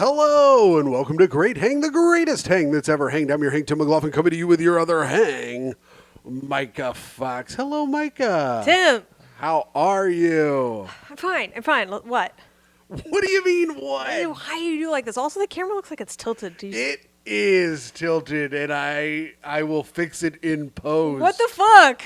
Hello, and welcome to Great Hang, the greatest hang that's ever hanged. I'm your Hang Tim McLaughlin, coming to you with your other hang, Myka Fox. Hello, Myka. Tim. How are you? I'm fine. What? What do you mean, what? Why do you do like this? Also, the camera looks like it's tilted. It is tilted, and I will fix it in post. What the fuck?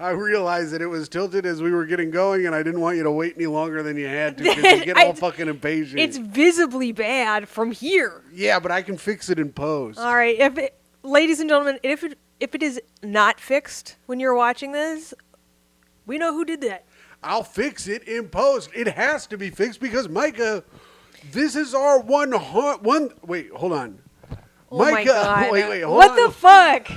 I realized that it was tilted as we were getting going, and I didn't want you to wait any longer than you had to because you get all fucking impatient. It's visibly bad from here. Yeah, but I can fix it in post. All right, ladies and gentlemen, if it is not fixed when you're watching this, we know who did that. I'll fix it in post. It has to be fixed because, Myka, this is our one. Wait, hold on. Oh Myka, my God. wait, hold what on. the fuck?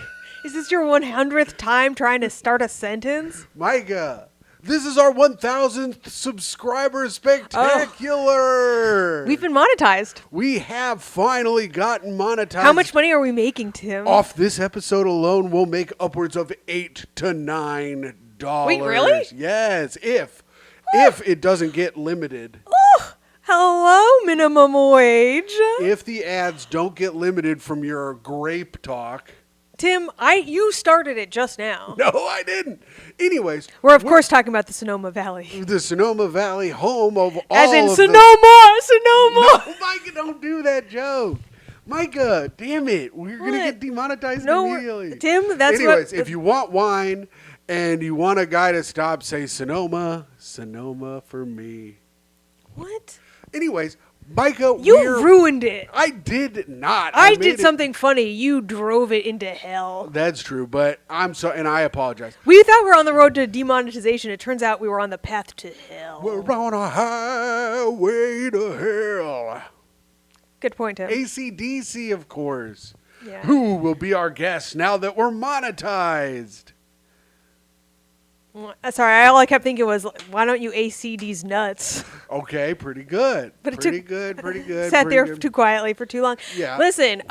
Is this your 100th time trying to start a sentence? Myka, this is our 1,000th subscriber spectacular. We've been monetized. We have finally gotten monetized. How much money are we making, Tim? Off this episode alone, we'll make upwards of $8 to $9. Wait, really? Yes, if it doesn't get limited. Oh, hello, minimum wage. If the ads don't get limited from your grape talk. Tim, you started it just now. No, I didn't. Anyways. We're of course talking about the Sonoma Valley. The Sonoma Valley, home of all As in of Sonoma! No, Myka, don't do that joke. Myka, damn it. We're going to get demonetized immediately. Tim, that's Anyways, if you want wine and you want a guy to stop, say Sonoma for me. What? Anyways, Myka, you ruined it. I did not. I did something funny. You drove it into hell. That's true, but I'm sorry, and I apologize. We thought we were on the road to demonetization. It turns out we were on the path to hell. We're on a highway to hell. Good point, Tim. AC/DC, of course. Yeah. Who will be our guest now that we're monetized? Sorry, all I kept thinking was, why don't you AC these nuts? Okay, pretty good. But pretty good. Sat there too quietly for too long. Yeah. Listen,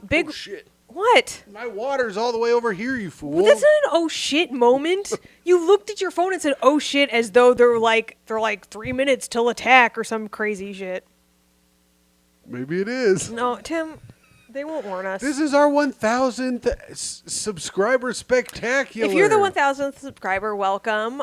big. Oh, shit. What? My water's all the way over here, you fool. Well, that's not an oh shit moment. You looked at your phone and said oh shit as though they're like 3 minutes till attack or some crazy shit. Maybe it is. No, Tim, they won't warn us. This is our 1,000th subscriber spectacular. If you're the 1,000th subscriber, welcome.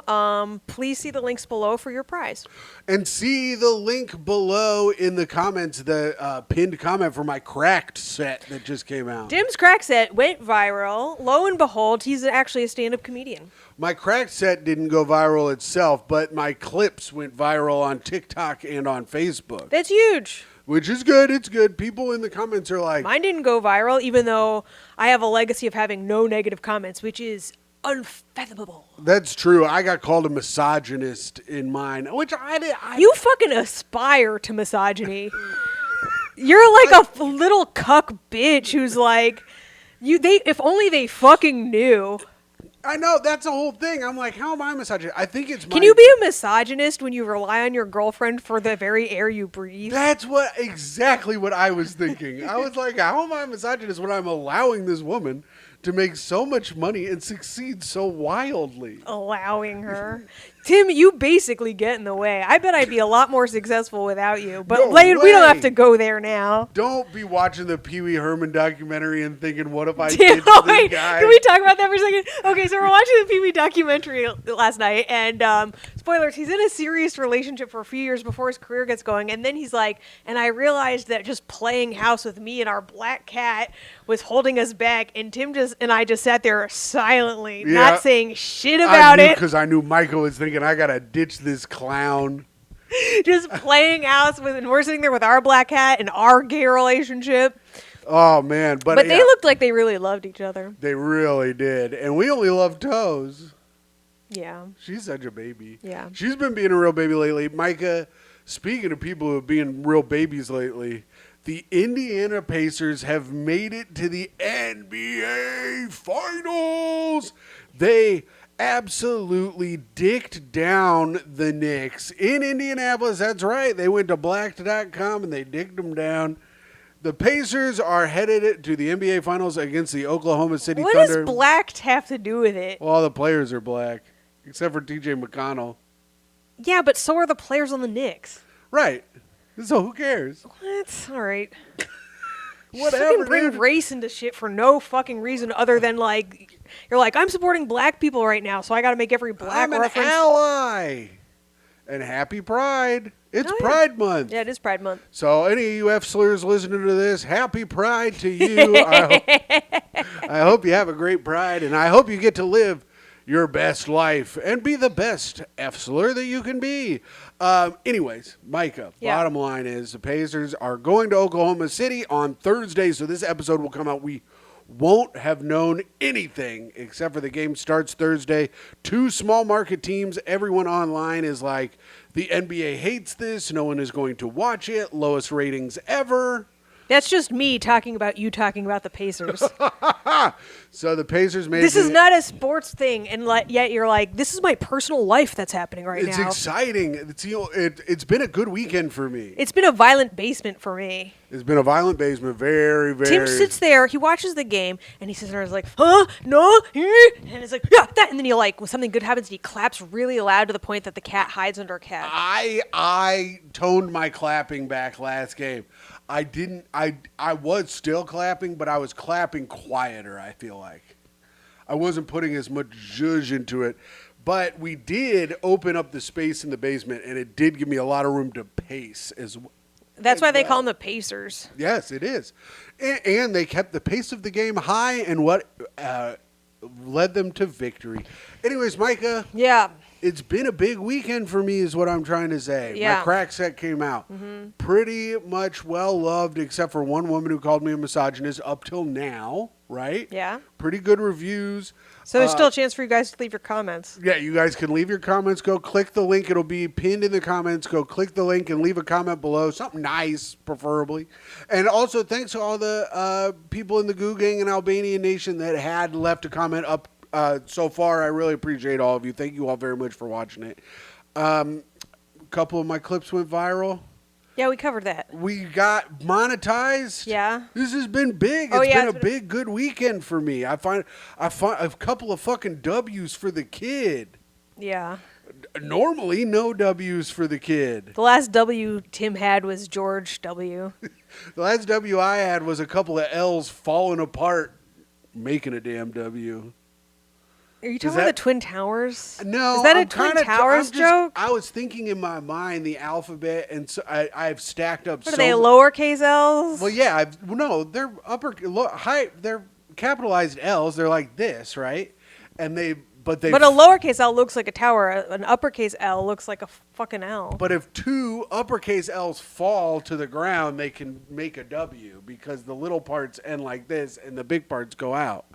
Please see the links below for your prize. And see the link below in the comments, the pinned comment for my cracked set that just came out. Tim's crack set went viral. Lo and behold, he's actually a stand-up comedian. My cracked set didn't go viral itself, but my clips went viral on TikTok and on Facebook. That's huge. Which is good. It's good. People in the comments are like... Mine didn't go viral, even though I have a legacy of having no negative comments, which is unfathomable. That's true. I got called a misogynist in mine, which I did. You fucking aspire to misogyny. You're like a little cuck bitch who's like, if only they fucking knew. I know, that's the whole thing. I'm like, how am I misogynist? I think it's Can you be a misogynist when you rely on your girlfriend for the very air you breathe? That's exactly what I was thinking. I was like, how am I a misogynist when I'm allowing this woman to make so much money and succeed so wildly? Allowing her. Tim, you basically get in the way. I bet I'd be a lot more successful without you. But we don't have to go there now. Don't be watching the Pee Wee Herman documentary and thinking, what if I Tim, ditch this guy? Can we talk about that for a second? Okay, so we're watching the Pee Wee documentary last night, and spoilers, he's in a serious relationship for a few years before his career gets going, and then he's like, and I realized that just playing house with me and our black cat was holding us back, and Tim and I just sat there silently, not saying shit about it. Because I knew Myka was thinking, I gotta ditch this clown. Just playing house with, and we're sitting there with our black cat and our gay relationship. Oh man, but they looked like they really loved each other. They really did, and we only love Toes. Yeah, she's such a baby. Yeah, she's been being a real baby lately. Myka, speaking of people who have been real babies lately, the Indiana Pacers have made it to the NBA Finals. They absolutely dicked down the Knicks in Indianapolis. That's right. They went to blacked.com and they dicked them down. The Pacers are headed to the NBA Finals against the Oklahoma City Thunder. What does blacked have to do with it? Well, all the players are black, except for TJ McConnell. Yeah, but so are the players on the Knicks. Right. So who cares? What? All right. Whatever, Fucking bring dude. race into shit for no fucking reason other than like you're like I'm supporting black people right now, so I got to make every black I'm an reference. ally. And happy Pride. It's Oh, yeah. Pride Month. Yeah, it is Pride Month. So any of you F-slurs listening to this, happy Pride to you. I hope you have a great Pride, and I hope you get to live your best life and be the best F-slur that you can be. Anyways, Myka, Yeah. bottom line is the Pacers are going to Oklahoma City on Thursday, so this episode will come out. We won't have known anything except for the game starts Thursday. Two small market teams. Everyone online is like, the NBA hates this. No one is going to watch it. Lowest ratings ever. That's just me talking about you talking about the Pacers. So the Pacers made This is not a sports thing, and yet you're like, this is my personal life that's happening right It's now. exciting. It's been a good weekend for me. It's been a violent basement for me. It's been a violent basement. Very, very. Tim sits there, he watches the game, and he sits there and is like, huh? No? Eh? And it's like, yeah, that. And then he like, when something good happens, he claps really loud to the point that the cat hides under a cat. I toned my clapping back last game. I was still clapping, but I was clapping quieter, I feel like. I wasn't putting as much zhuzh into it. But we did open up the space in the basement, and it did give me a lot of room to pace as well. That's why they call them the Pacers. Yes, it is. And they kept the pace of the game high, and what led them to victory. Anyways, Myka, Yeah. it's been a big weekend for me is what I'm trying to say. Yeah. My crack set came out. Pretty much well-loved, except for one woman who called me a misogynist up till now, right? Yeah. Pretty good reviews. So there's still a chance for you guys to leave your comments. Yeah, you guys can leave your comments. Go click the link. It'll be pinned in the comments. Go click the link and leave a comment below. Something nice, preferably. And also, thanks to all the people in the Goo Gang and Albanian Nation that had left a comment up so far. I really appreciate all of you. Thank you all very much for watching it. A couple of my clips went viral. Yeah, we covered that. We got monetized. Yeah. This has been big. Oh, It's yeah, been it's a been big, good weekend for me. I find a couple of fucking W's for the kid. Yeah. Normally, no W's for the kid. The last W Tim had was George W. The last W I had was a couple of L's falling apart, making a damn W. Are you talking about the Twin Towers? No. Is that I'm a Twin kinda- Towers joke? I was thinking in my mind the alphabet, and so I've stacked up. What are they, lowercase L's? Well, yeah. No, they're high. They're capitalized L's. They're like this, right? And But a lowercase L looks like a tower. An uppercase L looks like a fucking L. But if two uppercase L's fall to the ground, they can make a W because the little parts end like this and the big parts go out.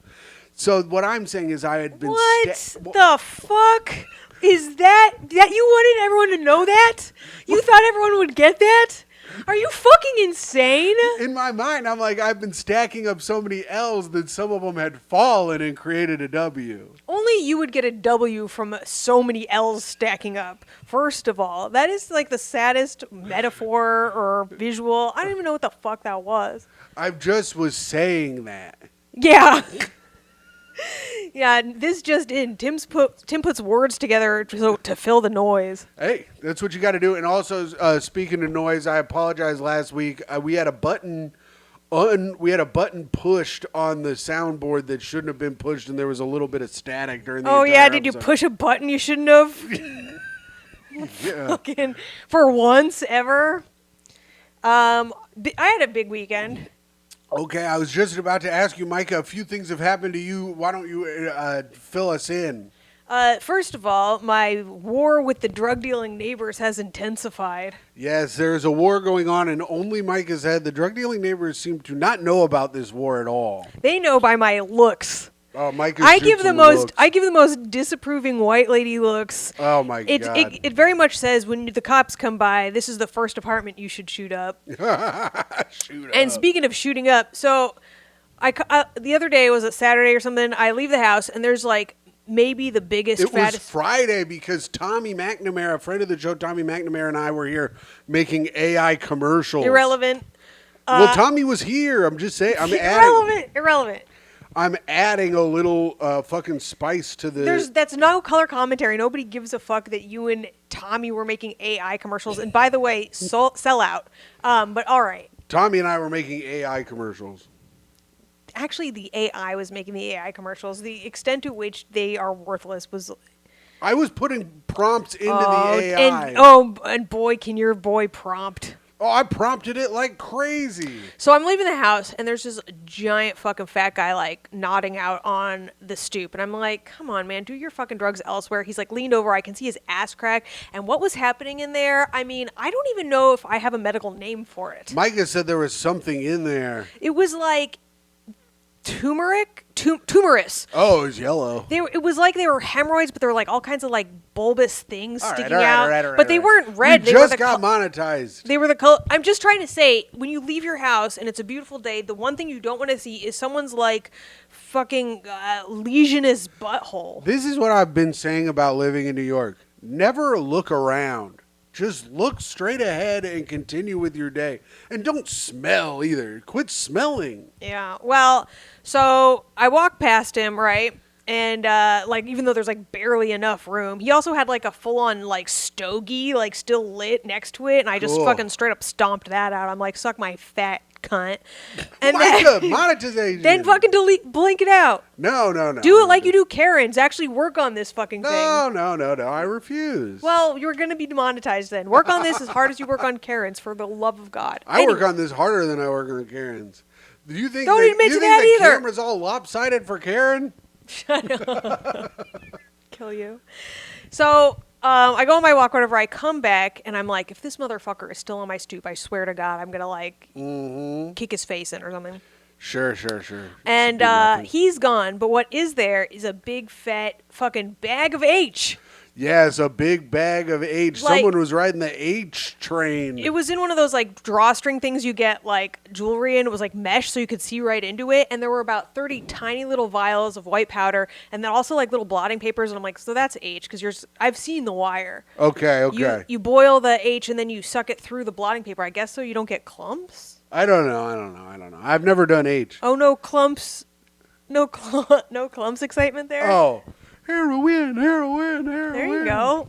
So what I'm saying is I had been... What the fuck is that? That you wanted everyone to know that? You thought everyone would get that? Are you fucking insane? In my mind, I'm like, I've been stacking up so many L's that some of them had fallen and created a W. Only you would get a W from so many L's stacking up. First of all, that is like the saddest metaphor or visual. I don't even know what the fuck that was. I just was saying that. Yeah. Yeah, this just in. Tim puts words together to fill the noise. Hey, that's what you got to do. And also, speaking of noise, I apologize. Last week we had a button pushed on the soundboard that shouldn't have been pushed, and there was a little bit of static during the. Oh entire yeah, did you episode. push a button you shouldn't have? Yeah. Fucking for once ever. I had a big weekend. Okay, I was just about to ask you, Myka. A few things have happened to you. Why don't you fill us in? First of all, my war with the drug-dealing neighbors has intensified. Yes, there's a war going on, and only Myka said the drug-dealing neighbors seem to not know about this war at all. They know by my looks. Oh, Myka! I give the most disapproving white lady looks. Oh my god! It very much says when the cops come by, this is the first apartment you should shoot up. And speaking of shooting up, so the other day, was it Saturday or something? I leave the house and there's like maybe the biggest, fattest. It was Friday because Tommy McNamara, a friend of the show, Tommy McNamara, and I were here making AI commercials. Irrelevant. Well, Tommy was here. I'm just saying. Irrelevant. I'm adding a little fucking spice to the... That's no color commentary. Nobody gives a fuck that you and Tommy were making AI commercials. And by the way, sell out. But all right. Tommy and I were making AI commercials. Actually, the AI was making the AI commercials. The extent to which they are worthless was... I was putting prompts into the AI. And boy, can your boy prompt. Oh, I prompted it like crazy. So I'm leaving the house, and there's this giant fucking fat guy, like, nodding out on the stoop. And I'm like, come on, man, do your fucking drugs elsewhere. He's, like, leaned over. I can see his ass crack. And what was happening in there, I mean, I don't even know if I have a medical name for it. Myka said there was something in there. It was, like, tumorous. Oh, it was yellow. It was like they were hemorrhoids, but there were like all kinds of like bulbous things sticking all out. right, But they weren't red. We just got monetized. They were the color. I'm just trying to say, when you leave your house and it's a beautiful day, the one thing you don't want to see is someone's like fucking lesionous butthole. This is what I've been saying about living in New York. Never look around. Just look straight ahead and continue with your day. And don't smell either. Quit smelling. Yeah. Well, so I walked past him, right? And, like, even though there's, like, barely enough room, he also had, like, a full-on, like, stogie, like, still lit next to it. And I just fucking straight up stomped that out. I'm like, suck my fat cunt. And Myka, monetization. Then fucking blink it out. No. Do it like you do Karens. Actually work on this fucking thing. No. I refuse. Well, you're going to be demonetized then. Work on this as hard as you work on Karens, for the love of God. I work on this harder than I work on Karens. Do you think Don't admit to that the either. camera's all lopsided for Karen? Shut up. Kill you. So I go on my walk, whatever. I come back, and I'm like, if this motherfucker is still on my stoop, I swear to God, I'm going to, like, kick his face in or something. Sure. And he's gone, but what is there is a big, fat fucking bag of H. Yes, a big bag of H. Like, someone was riding the H train. It was in one of those, like, drawstring things you get, like, jewelry in. It was, like, mesh, so you could see right into it. And there were about 30 tiny little vials of white powder, and then also, like, little blotting papers. And I'm like, so that's H, because I've seen The Wire. Okay. You boil the H, and then you suck it through the blotting paper. I guess so you don't get clumps? I don't know. I've never done H. Oh, no clumps. No clumps excitement there? Oh. Heroin. There you go.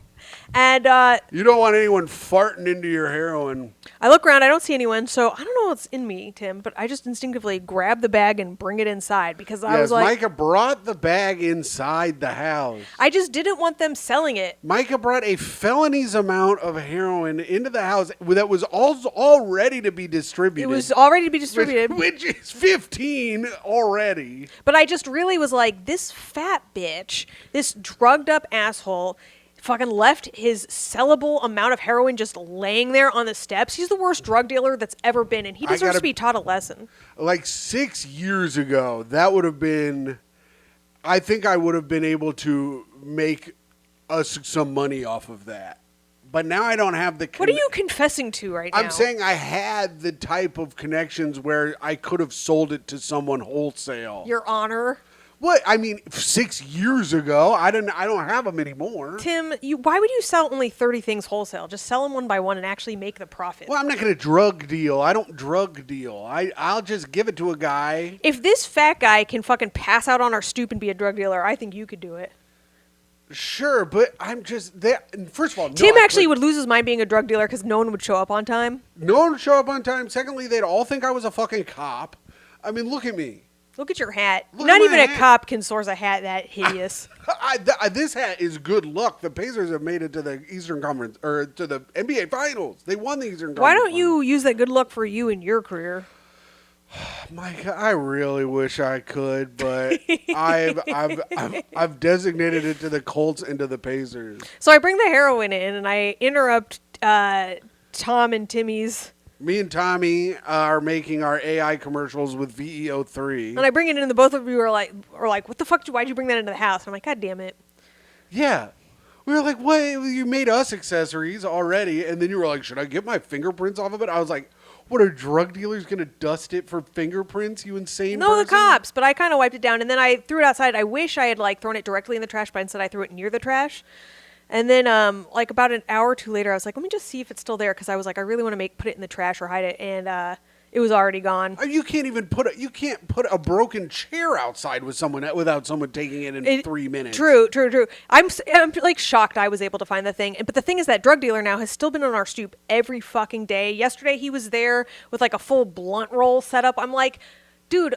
And you don't want anyone farting into your heroin. I look around, I don't see anyone, so I don't know what's in me, Tim, but I just instinctively grab the bag and bring it inside because I was like... Myka brought the bag inside the house. I just didn't want them selling it. Myka brought a felony's amount of heroin into the house that was all ready to be distributed. It was already to be distributed. Which is 15 already. But I just really was like, this fat bitch, this drugged up asshole... fucking left his sellable amount of heroin just laying there on the steps. He's the worst drug dealer that's ever been, and he deserves to be taught a lesson. Like 6 years ago, that would have been... I think I would have been able to make us some money off of that. But now I don't have the... What are you confessing to right now? I'm saying I had the type of connections where I could have sold it to someone wholesale. Your Honor... What? I mean, 6 years ago, I don't have them anymore. Tim, why would you sell only 30 things wholesale? Just sell them one by one and actually make the profit. Well, I'm not going to drug deal. I don't drug deal. I'll just give it to a guy. If this fat guy can fucking pass out on our stoop and be a drug dealer, I think you could do it. Sure, but I'm just there. First of all, Tim actually would lose his mind being a drug dealer because no one would show up on time. No one would show up on time. Secondly, they'd all think I was a fucking cop. I mean, look at me. Look at your hat. Look Not at even my a hat. cop can source a hat that hideous. This hat is good luck. The Pacers have made it to the Eastern Conference, or to the NBA Finals. They won the Eastern Conference. Why don't you use that good luck for you in your career? Mike, I really wish I could, but I've designated it to the Colts and to the Pacers. So I bring the heroin in, and I interrupt Tom and Timmy's. Me and Tommy are making our AI commercials with VEO3. And I bring it in, and the both of you are like, what the fuck? Why'd you bring that into the house? And I'm like, God damn it. Yeah. We were like, what? You made us accessories already. And then you were like, should I get my fingerprints off of it? I was like, what, are drug dealers going to dust it for fingerprints, you insane No, person? the cops. But I kind of wiped it down, and then I threw it outside. I wish I had, like, thrown it directly in the trash, but instead I threw it near the trash. And then, like, about an hour or two later, I was like, let me just see if it's still there, because I was like, I really want to put it in the trash or hide it. And It was already gone. You can't even put a broken chair outside with someone without someone taking it in 3 minutes. True. I'm like shocked I was able to find the thing. But the thing is that drug dealer now has still been on our stoop every fucking day. Yesterday he was there with like a full blunt roll set up. I'm like, dude,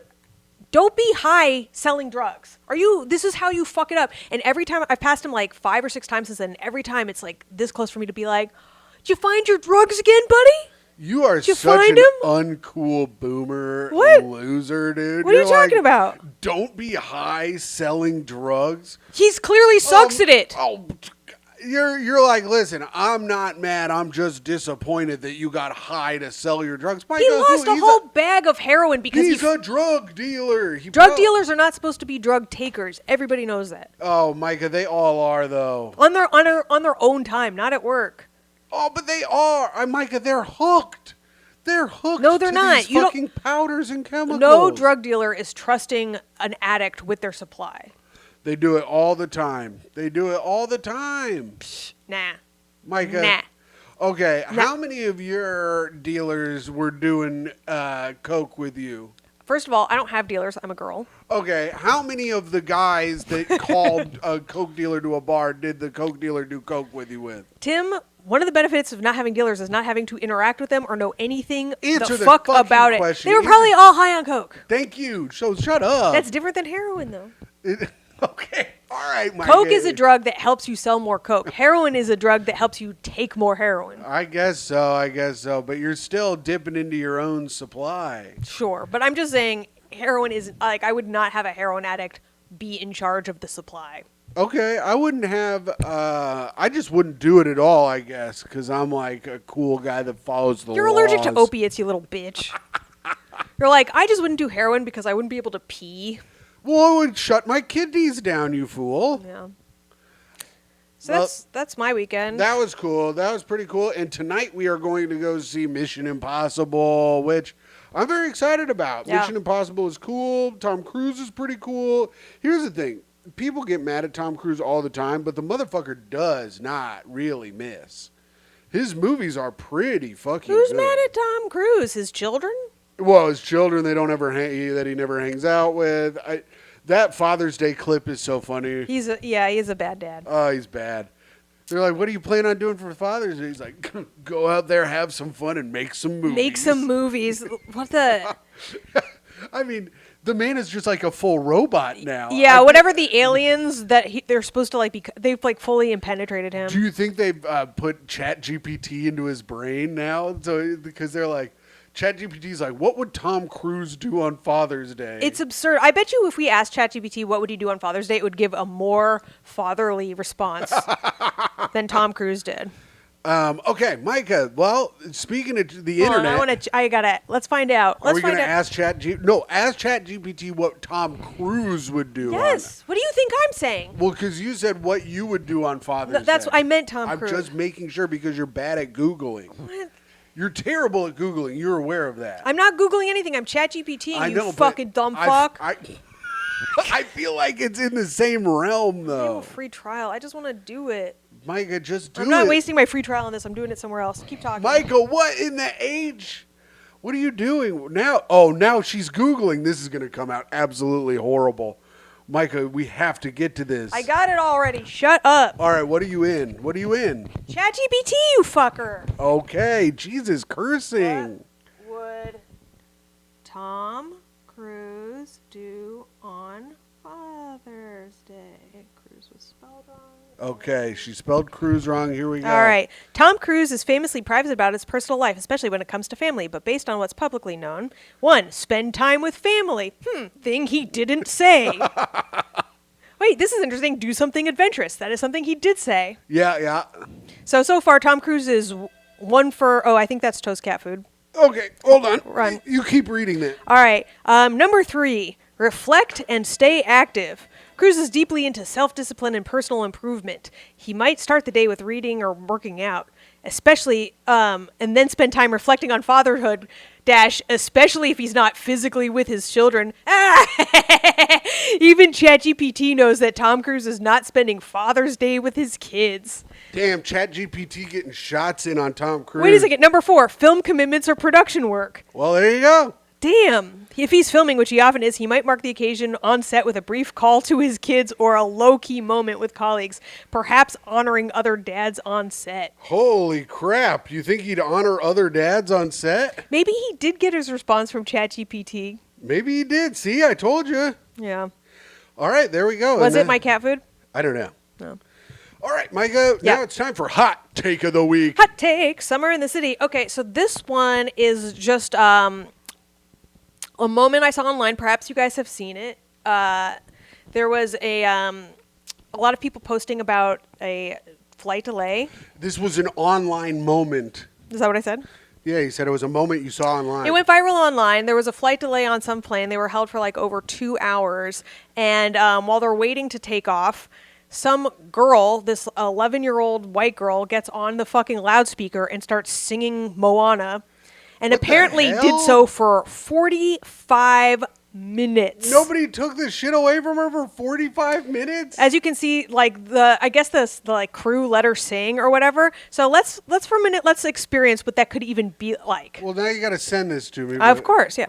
don't be high selling drugs. This is how you fuck it up. And every time I've passed him like 5 or 6 times since then, every time it's like this close for me to be like, did you find your drugs again, buddy? You are such an uncool boomer loser, dude. What are you talking about? Don't be high selling drugs. He's clearly sucks at it. You're like, listen, I'm not mad. I'm just disappointed that you got high to sell your drugs. He lost a whole bag of heroin because he's a drug dealer. Drug dealers are not supposed to be drug takers. Everybody knows that. Oh, Myka, they all are though. On their own time, not at work. Oh, but they are. Myka, they're hooked. They're hooked. No, they're not. These fucking powders and chemicals. No drug dealer is trusting an addict with their supply. They do it all the time. Nah. Myka. Nah. Okay, how many of your dealers were doing coke with you? First of all, I don't have dealers. I'm a girl. Okay, how many of the guys that called a coke dealer to a bar did the coke dealer do coke with you with? Tim, one of the benefits of not having dealers is not having to interact with them or know anything the fuck about question. it. They were probably all high on coke. Thank you. So shut up. That's different than heroin, though. Okay. All right, Myka. Coke is a drug that helps you sell more coke. Heroin is a drug that helps you take more heroin. I guess so. But you're still dipping into your own supply. Sure. But I'm just saying heroin is like, I would not have a heroin addict be in charge of the supply. Okay, I wouldn't have, I just wouldn't do it at all, I guess, because I'm like a cool guy that follows the laws. You're allergic to opiates, you little bitch. You're like, I just wouldn't do heroin because I wouldn't be able to pee. Well, it would shut my kidneys down, you fool. Yeah. So that's my weekend. That was cool. That was pretty cool. And tonight we are going to go see Mission Impossible, which I'm very excited about. Yeah. Mission Impossible is cool. Tom Cruise is pretty cool. Here's the thing. People get mad at Tom Cruise all the time, but the motherfucker does not really miss. His movies are pretty fucking Who's good. mad at Tom Cruise? His children? Well, his children that he never hangs out with. That Father's Day clip is so funny. He's a bad dad. Oh, he's bad. They're like, what do you plan on doing for Father's Day? He's like, go out there, have some fun, and make some movies. What the? I mean, the man is just like a full robot now. Yeah, whatever the aliens that they're supposed to like they've like fully impenetrated him. Do you think they've put ChatGPT into his brain now? So because they're like, ChatGPT's like, what would Tom Cruise do on Father's Day? It's absurd. I bet you if we asked ChatGPT what would he do on Father's Day, it would give a more fatherly response than Tom Cruise did. Okay, Myka. Well, speaking of the internet, let's find out. Are we going to ask ask ChatGPT what Tom Cruise would do. Yes. What do you think I'm saying? Well, because you said what you would do on Father's Day. That's what I meant, Tom Cruise. I'm just making sure because you're bad at Googling. What? You're terrible at Googling. You're aware of that. I'm not Googling anything. I'm ChatGPT. I know, you fucking dumb fuck. I feel like it's in the same realm, though. A free trial. I just want to do it. Myka, just do it. I'm not wasting my free trial on this. I'm doing it somewhere else. Keep talking. Myka, what in the age? What are you doing now? Oh, now she's Googling. This is going to come out absolutely horrible. Myka, we have to get to this. I got it already. Shut up. All right, what are you in? ChatGPT, you fucker. Okay, Jesus, cursing. What would Tom Cruise do on Father's Day? Cruise was spelled wrong. Okay, she spelled Cruise wrong. Here we go. All right. Tom Cruise is famously private about his personal life, especially when it comes to family, but based on what's publicly known. 1. Spend time with family. Thing he didn't say. Wait, this is interesting. Do something adventurous. That is something he did say. Yeah. So far, Tom Cruise is 1 for... Oh, I think that's toast cat food. Okay, hold on. Run. You keep reading that. All right. Number 3. Reflect and stay active. Cruise is deeply into self-discipline and personal improvement. He might start the day with reading or working out, especially, and then spend time reflecting on fatherhood, especially if he's not physically with his children. Even ChatGPT knows that Tom Cruise is not spending Father's Day with his kids. Damn, ChatGPT getting shots in on Tom Cruise. Wait a second. Number 4, film commitments or production work. Well, there you go. Damn. If he's filming, which he often is, he might mark the occasion on set with a brief call to his kids or a low-key moment with colleagues, perhaps honoring other dads on set. Holy crap. You think he'd honor other dads on set? Maybe he did get his response from ChatGPT. Maybe he did. See, I told you. Yeah. All right, there we go. Was it my cat food? I don't know. No. All right, Myka, now it's time for Hot Take of the Week. Hot take, Summer in the City. Okay, so this one is just a moment I saw online. Perhaps you guys have seen it. There was a lot of people posting about a flight delay. This was an online moment. Is that what I said? Yeah, you said it was a moment you saw online. It went viral online. There was a flight delay on some plane. They were held for like over 2 hours. And while they're waiting to take off, some girl, this 11-year-old white girl, gets on the fucking loudspeaker and starts singing Moana. And What the apparently hell? did so for 45 minutes. Nobody took this shit away from her for 45 minutes? As you can see, like the like crew let her sing or whatever. So let's for a minute, let's experience what that could even be like. Well, now you got to send this to me. Of course, yeah.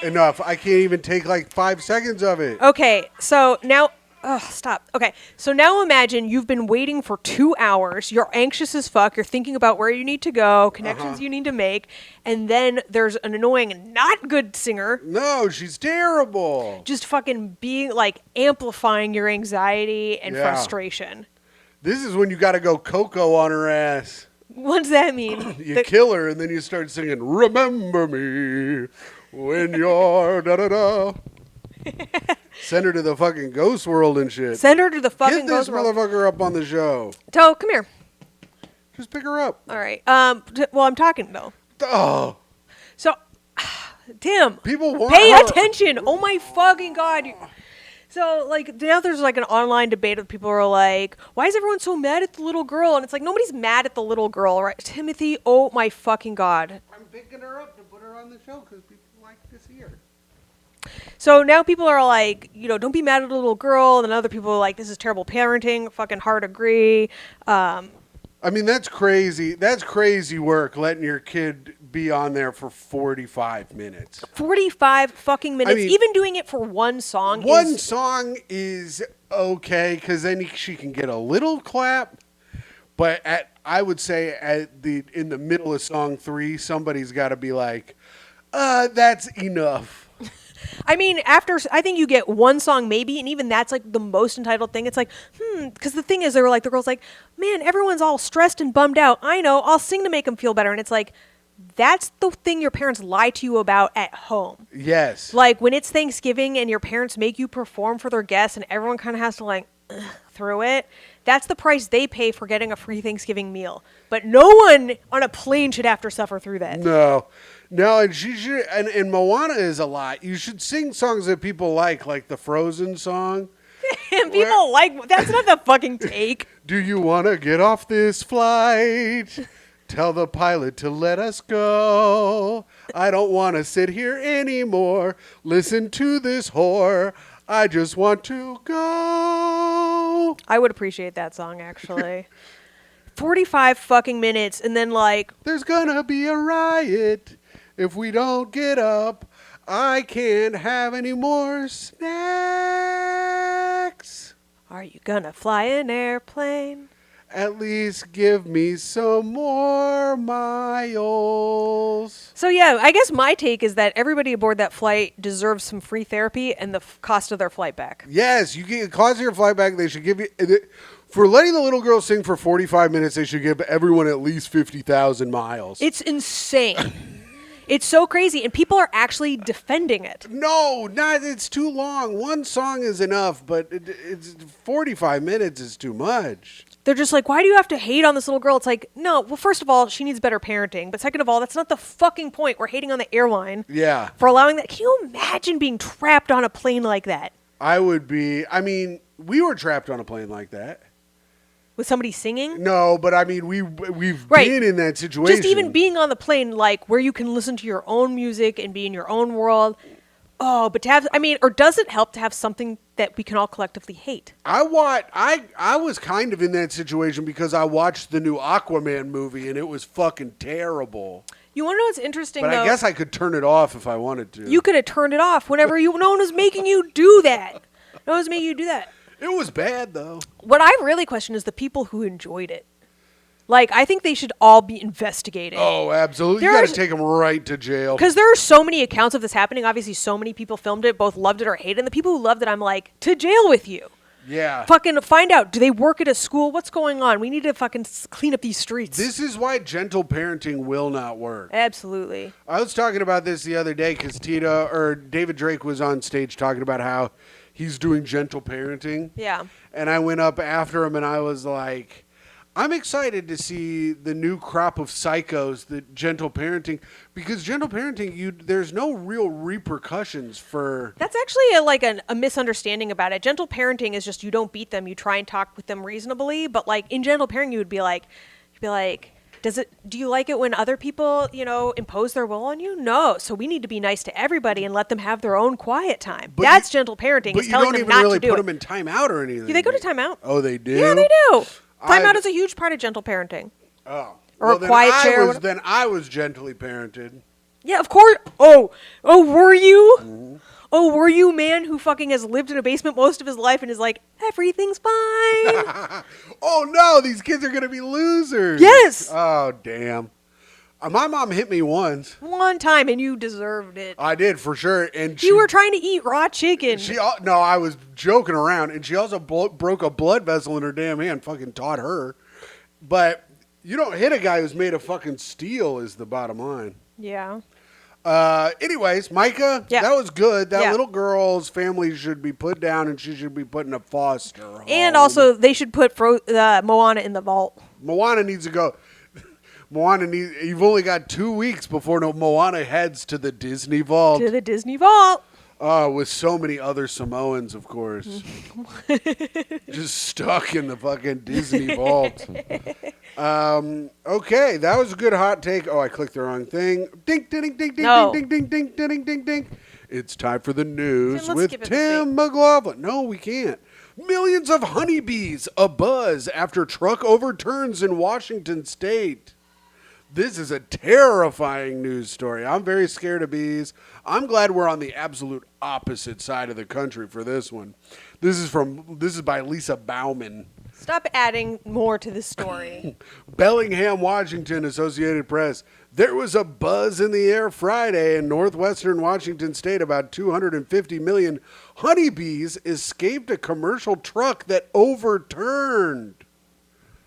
Enough. I can't even take like 5 seconds of it. Okay, so now, stop. Okay, so now imagine you've been waiting for 2 hours. You're anxious as fuck. You're thinking about where you need to go, connections you need to make, and then there's an annoying, not good singer. No, she's terrible. Just fucking being like amplifying your anxiety and Yeah. frustration. This is when you got to go Coco on her ass. What does that mean? You kill her and then you start singing, "Remember me when you're da-da-da." Send her to the fucking ghost world and shit. Send her to the fucking Get this ghost world. motherfucker up on the show. Toe, come here. Just pick her up. All right. Well, I'm talking though. Oh, So, Tim, people want pay her. attention. Oh my fucking God. So, like, now there's like an online debate of people who are like, why is everyone so mad at the little girl? And it's like, nobody's mad at the little girl, right? Timothy, oh my fucking God. I'm picking her up to put her on the show because people like to see her. So now people are like, don't be mad at the little girl. And then other people are like, this is terrible parenting. Fucking hard agree. I mean, that's crazy. That's crazy work, letting your kid be on there for 45 minutes. 45 fucking minutes. I mean, even doing it for one song One song is okay because then she can get a little clap. But I would say in the middle of song 3, somebody's got to be like, that's enough. I mean, I think you get one song maybe, and even that's like the most entitled thing. It's like, because the thing is, the girl's like, man, everyone's all stressed and bummed out. I know, I'll sing to make them feel better. And it's like, that's the thing your parents lie to you about at home. Yes. Like when it's Thanksgiving and your parents make you perform for their guests and everyone kind of has to like through it. That's the price they pay for getting a free Thanksgiving meal. But no one on a plane should have to suffer through that. No, and she should. And Moana is a lot. You should sing songs that people like the Frozen song. And people that's not the fucking take. Do you want to get off this flight? Tell the pilot to let us go. I don't want to sit here anymore. Listen to this whore. I just want to go. I would appreciate that song, actually. 45 fucking minutes, and then like... There's gonna be a riot if we don't get up. I can't have any more snacks. Are you gonna fly an airplane? At least give me some more miles. So yeah, I guess my take is that everybody aboard that flight deserves some free therapy and the cost of their flight back. Yes, you get cost of your flight back. They should give you for letting the little girl sing for 45 minutes. They should give everyone at least 50,000 miles. It's insane. It's so crazy, and people are actually defending it. No, not. It's too long. One song is enough, but it's 45 minutes is too much. They're just like, why do you have to hate on this little girl? It's like, no, well, first of all, she needs better parenting. But second of all, that's not the fucking point. We're hating on the airline Yeah. for allowing that. Can you imagine being trapped on a plane like that? I would be. I mean, we were trapped on a plane like that. With somebody singing? No, but I mean, we've Right. been in that situation. Just even being on the plane, like, where you can listen to your own music and be in your own world. Oh, but to have, I mean, or does it help to have something that we can all collectively hate? I was kind of in that situation because I watched the new Aquaman movie and it was fucking terrible. You want to know what's interesting, But though? I guess I could turn it off if I wanted to. You could have turned it off whenever you. No one was making you do that. No one was making you do that. It was bad though. What I really question is the people who enjoyed it. Like, I think they should all be investigated. Oh, absolutely. You got to take them right to jail. Because there are so many accounts of this happening. Obviously, so many people filmed it, both loved it or hated it. And the people who loved it, I'm like, to jail with you. Yeah. Fucking find out. Do they work at a school? What's going on? We need to fucking clean up these streets. This is why gentle parenting will not work. Absolutely. I was talking about this the other day because David Drake was on stage talking about how he's doing gentle parenting. Yeah. And I went up after him and I was like, I'm excited to see the new crop of psychos, the gentle parenting, because gentle parenting, there's no real repercussions for. That's actually a misunderstanding about it. Gentle parenting is just you don't beat them, you try and talk with them reasonably. But like in gentle parenting, you'd be like, do you like it when other people, impose their will on you? No. So we need to be nice to everybody and let them have their own quiet time. That's gentle parenting. But is you telling don't them even not really to do put it. them in timeout or anything. Do they go to timeout? Oh, they do? Yeah, they do. Timeout is a huge part of gentle parenting. Oh. Or a quiet chair. Then I was gently parented. Yeah, of course. Oh, were you? Mm-hmm. Oh, were you a man who fucking has lived in a basement most of his life and is like, everything's fine? Oh, no, these kids are going to be losers. Yes. Oh, damn. My mom hit me once. One time, and you deserved it. I did, for sure. And you were trying to eat raw chicken. No, I was joking around, and she also broke a blood vessel in her damn hand. Fucking taught her. But you don't hit a guy who's made of fucking steel is the bottom line. Yeah. Anyways, Myka, yeah. That was good. That little girl's family should be put down, and she should be put in a foster home. And also, they should put Moana in the vault. Moana needs to go. You've only got 2 weeks before Moana heads to the Disney vault. To the Disney vault. With so many other Samoans, of course. Just stuck in the fucking Disney vault. Okay, that was a good hot take. Oh, I clicked the wrong thing. Ding, ding, ding, ding, No. ding, ding, ding, ding, ding, ding, ding. It's time for the news Tim, with Tim McLaughlin. No, we can't. Millions of honeybees abuzz after truck overturns in Washington State. This is a terrifying news story. I'm very scared of bees. I'm glad we're on the absolute opposite side of the country for this one. This is by Lisa Bauman. Stop adding more to this story. Bellingham, Washington, Associated Press. There was a buzz in the air Friday in northwestern Washington state. About 250 million honeybees escaped a commercial truck that overturned.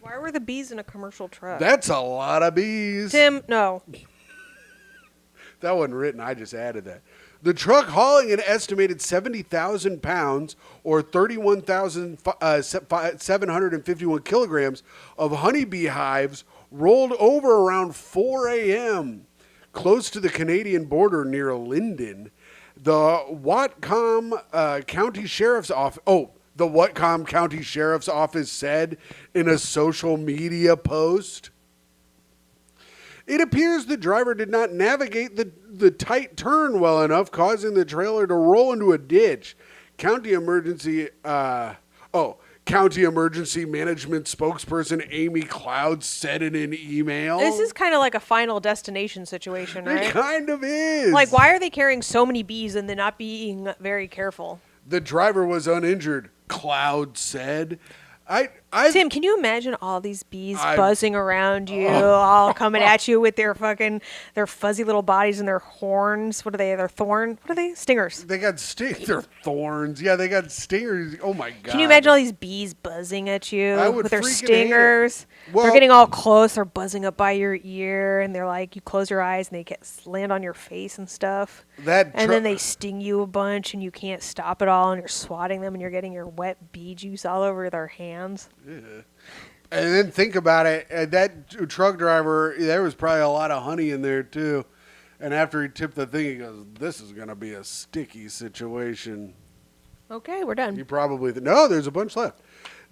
Why were the bees in a commercial truck? That's a lot of bees. Tim, no. That wasn't written. I just added that. The truck hauling an estimated 70,000 pounds or 31,751 kilograms of honeybee hives rolled over around 4 a.m. close to the Canadian border near Linden. The Whatcom County Sheriff's Office... The Whatcom County Sheriff's Office said in a social media post. It appears the driver did not navigate the tight turn well enough, causing the trailer to roll into a ditch. County emergency management spokesperson Amy Cloud said in an email. This is kind of like a Final Destination situation, right? It kind of is. Like, why are they carrying so many bees and they're not being very careful? The driver was uninjured, Cloud said. Tim, can you imagine all these bees buzzing around you, all coming at you with their fuzzy little bodies and their horns? What are they? Their thorn? What are they? Stingers. They got They're thorns. Yeah, they got stingers. Oh my god! Can you imagine all these bees buzzing at you with their stingers? Well, they're getting all close. They're buzzing up by your ear, and they're like, you close your eyes, and they land on your face and stuff. And then they sting you a bunch, and you can't stop it all, and you're swatting them, and you're getting your wet bee juice all over their hands. Yeah. And then think about it. That truck driver, there was probably a lot of honey in there too. And after he tipped the thing, he goes, "This is going to be a sticky situation." Okay, we're done. He probably no. There's a bunch left.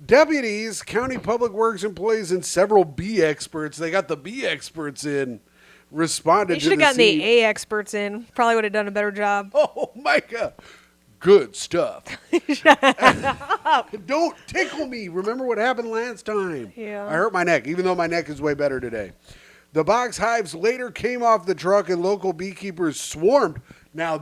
Deputies, county public works employees, and several bee experts. They got the bee experts in. Responded. They should have gotten the A experts in. Probably would have done a better job. Oh, Myka. Good stuff. Don't tickle me. Remember what happened last time? Yeah. I hurt my neck, even though my neck is way better today. The box hives later came off the truck and local beekeepers swarmed. Now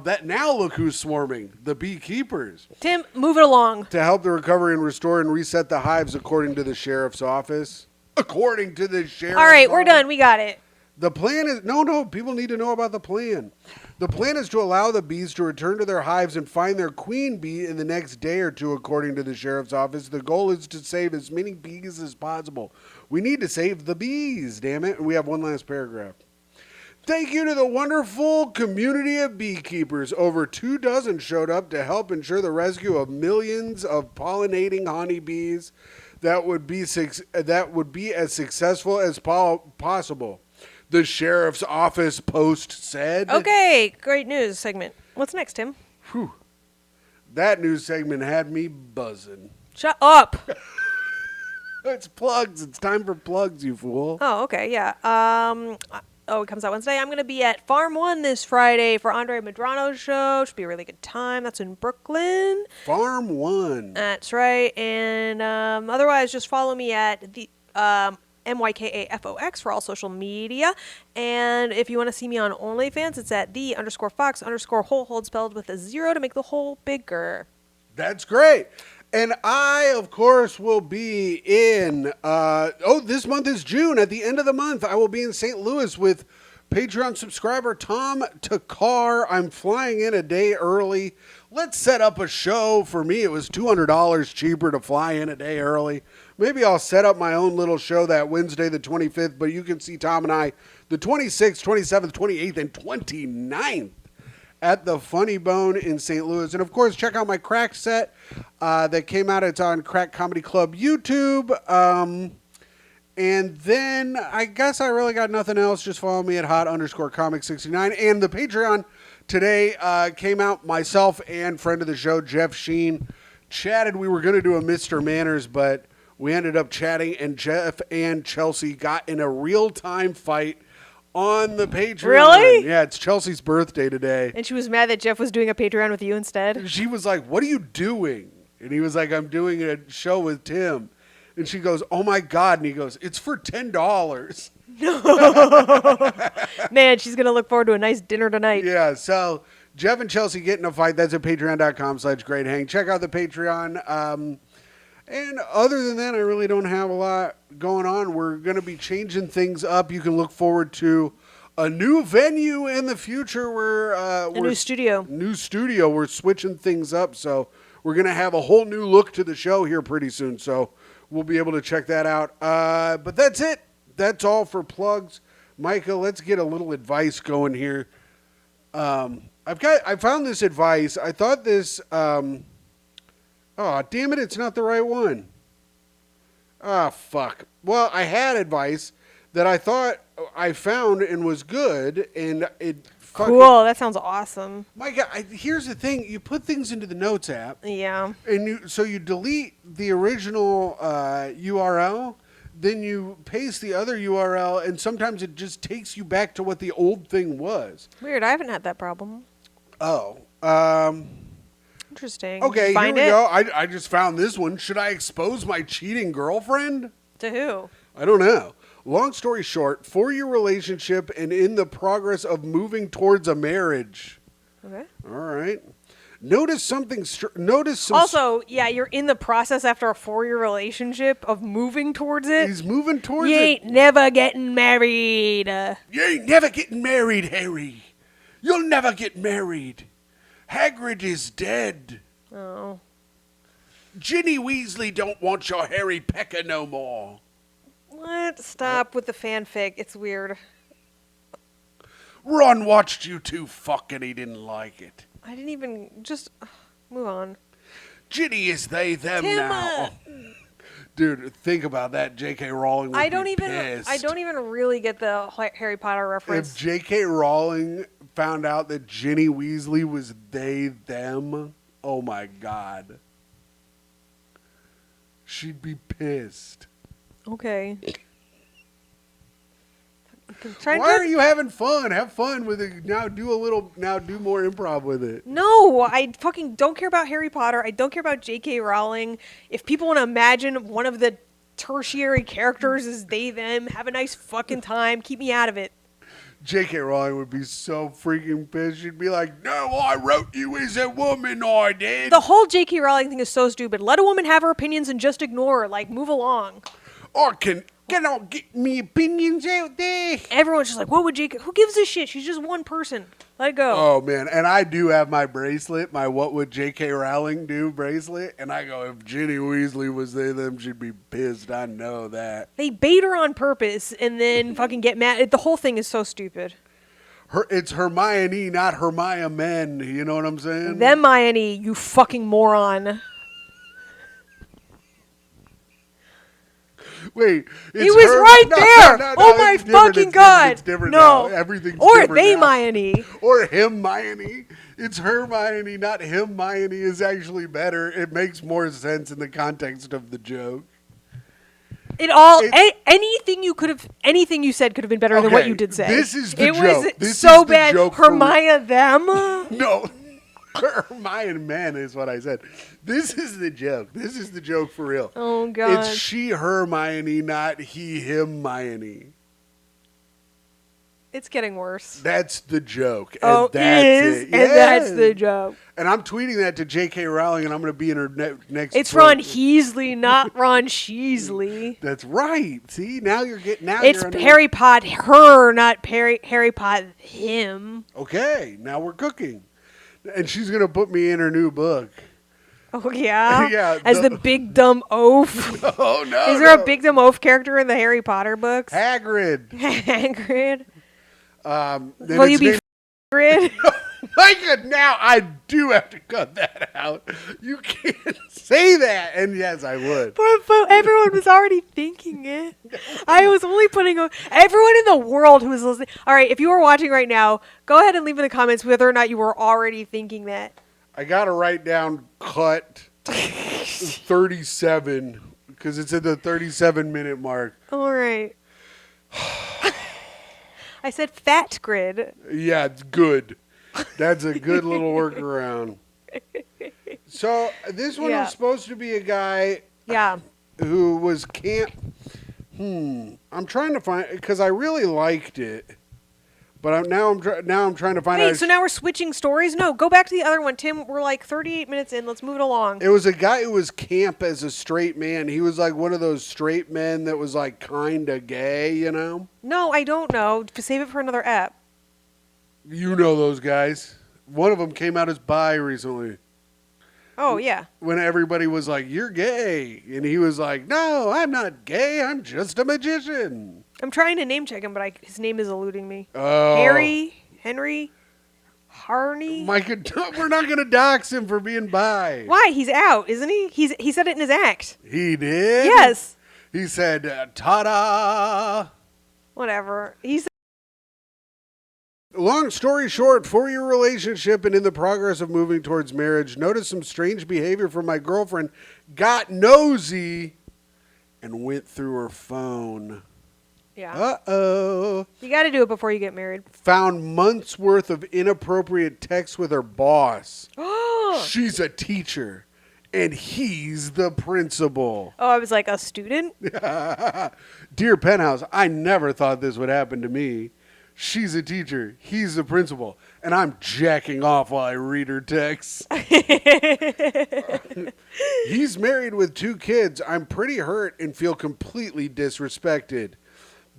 look who's swarming. The beekeepers. Tim, move it along. To help the recovery and restore and reset the hives according to the sheriff's office. According to the sheriff's All right, office. we're done. We got it. The plan is, no, people need to know about the plan. The plan is to allow the bees to return to their hives and find their queen bee in the next day or two, according to the sheriff's office. The goal is to save as many bees as possible. We need to save the bees, damn it. And we have one last paragraph. Thank you to the wonderful community of beekeepers. Over 24 showed up to help ensure the rescue of millions of pollinating honeybees that would be as successful as possible. The sheriff's office post said. Okay, great news segment. What's next, Tim? Whew. That news segment had me buzzing. Shut up. It's plugs. It's time for plugs, you fool. Oh, okay, yeah. It comes out Wednesday. I'm going to be at Farm 1 this Friday for Andre Medrano's show. Should be a really good time. That's in Brooklyn. Farm 1. That's right. And otherwise, just follow me at the MYKAFOX for all social media. And if you want to see me on OnlyFans, it's at _Fox_whole, hold spelled with a 0 to make the hole bigger. That's great. And I, of course, will be in, this month is June. At the end of the month, I will be in St. Louis with Patreon subscriber Tom Takar. I'm flying in a day early. Let's set up a show. For me, it was $200 cheaper to fly in a day early. Maybe I'll set up my own little show that Wednesday, the 25th, but you can see Tom and I the 26th, 27th, 28th, and 29th at the Funny Bone in St. Louis. And, of course, check out my crack set that came out. It's on Crack Comedy Club YouTube. And then I guess I really got nothing else. Just follow me at hot_comic69. And the Patreon today came out. Myself and friend of the show, Jeff Sheen, chatted. We were going to do a Mr. Manners, but we ended up chatting. And Jeff and Chelsea got in a real-time fight on the Patreon. Really? Yeah, it's Chelsea's birthday today. And she was mad that Jeff was doing a Patreon with you instead? She was like, "What are you doing?" And he was like, "I'm doing a show with Tim." And she goes, "Oh my God." And he goes, "It's for $10. Man, she's going to look forward to a nice dinner tonight. Yeah, so Jeff and Chelsea get in a fight. That's at patreon.com/greathang. Check out the Patreon. And other than that, I really don't have a lot going on. We're going to be changing things up. You can look forward to a new venue in the future. A new studio. New studio. We're switching things up. So we're going to have a whole new look to the show here pretty soon. So we'll be able to check that out. But that's it. That's all for plugs. Myka, let's get a little advice going here. I found this advice. I thought this... oh, damn it, it's not the right one. Ah, fuck. Well, I had advice that I thought I found and was good, and it fucking... Cool, that sounds awesome. My God, here's the thing. You put things into the Notes app. Yeah. And so you delete the original URL, then you paste the other URL, and sometimes it just takes you back to what the old thing was. Weird, I haven't had that problem. Oh, Interesting. Okay, here we go. I just found this one. Should I expose my cheating girlfriend? To who? I don't know. Long story short, 4-year relationship and in the progress of moving towards a marriage. Okay. All right. Notice something. Notice some. Also, yeah, you're in the process after a 4-year relationship of moving towards it. He's moving towards You it. ain't never getting married. You ain't never getting married, Harry. You'll never get married. Hagrid is dead. Oh. Ginny Weasley don't want your Harry Pecker no more. What? Stop with the fanfic. It's weird. Ron watched you two fuck and he didn't like it. I didn't even just move on. Ginny is they them Timma. now. Dude, think about that. J.K. Rowling would I don't be even really get the Harry Potter reference. If J.K. Rowling found out that Ginny Weasley was they them, oh my god. She'd be pissed. Okay. Why are you having fun? Have fun with it. Now do more improv with it. No, I fucking don't care about Harry Potter. I don't care about J.K. Rowling. If people want to imagine one of the tertiary characters as they, them, have a nice fucking time, keep me out of it. J.K. Rowling would be so freaking pissed. She'd be like, no, I wrote you as a woman, I did. The whole J.K. Rowling thing is so stupid. Let a woman have her opinions and just ignore her. Like, move along. Or can I get me opinions out there? Everyone's just like, what would J.K. Who gives a shit? She's just one person. Let it go. Oh, man. And I do have my bracelet, my What Would J.K. Rowling Do bracelet. And I go, if Ginny Weasley was they, them, she'd be pissed. I know that. They bait her on purpose and then fucking get mad. The whole thing is so stupid. It's Hermione, not Hermione men. You know what I'm saying? Hermione, you fucking moron. Wait, he was right there. No, oh my fucking god! It's different no, now. Everything's or different they now. Hermione, or Hermione. It's Hermione, not Hermione. Is actually better. It makes more sense in the context of the joke. Anything you said could have been better than what you did say. This is the it joke. Was this so is the bad. Joke Hermione them. No. Hermione man is what I said. This is the joke. This is the joke for real. Oh god. It's she Hermione, not he Hermione. It's getting worse. That's the joke. And that's that's the joke. And I'm tweeting that to J.K. Rowling, and I'm going to be in her next. It's Ron Heasley, not Ron Sheasley. That's right. See, now you're getting. It's Harry Pot her, not Harry Pot him. Okay, now we're cooking. And she's going to put me in her new book. Oh, yeah? Yeah. As the big dumb oaf? Oh, no. Is there a big dumb oaf character in the Harry Potter books? Hagrid. Hagrid? Will you be Hagrid? Myka, now I do have to cut that out. You can't say that. And yes, I would. But everyone was already thinking it. I was only putting everyone in the world who was listening. All right, if you are watching right now, go ahead and leave in the comments whether or not you were already thinking that. I got to write down cut 37 because it's at the 37-minute mark. All right. I said fat grid. Yeah, it's good. That's a good little workaround. So this one was supposed to be a guy who was I'm trying to find, because I really liked it. But now I'm trying to find out. Wait, so now we're switching stories? No, go back to the other one. Tim, we're like 38 minutes in. Let's move it along. It was a guy who was camp as a straight man. He was like one of those straight men that was like kind of gay, you know? No, I don't know. Save it for another app. You know those guys. One of them came out as bi recently. Oh, yeah. When everybody was like, you're gay. And he was like, no, I'm not gay. I'm just a magician. I'm trying to name check him, but his name is eluding me. Oh. Henry? Harney? Myka, we're not going to dox him for being bi. Why? He's out, isn't he? He said it in his act. He did? Yes. He said, ta-da. Whatever. He said. Long story short, 4-year relationship and in the progress of moving towards marriage, noticed some strange behavior from my girlfriend, got nosy, and went through her phone. Yeah. Uh-oh. You got to do it before you get married. Found months worth of inappropriate texts with her boss. She's a teacher, and he's the principal. Oh, I was like, a student? Dear Penthouse, I never thought this would happen to me. She's a teacher. He's the principal. And I'm jacking off while I read her texts. He's married with 2 kids. I'm pretty hurt and feel completely disrespected.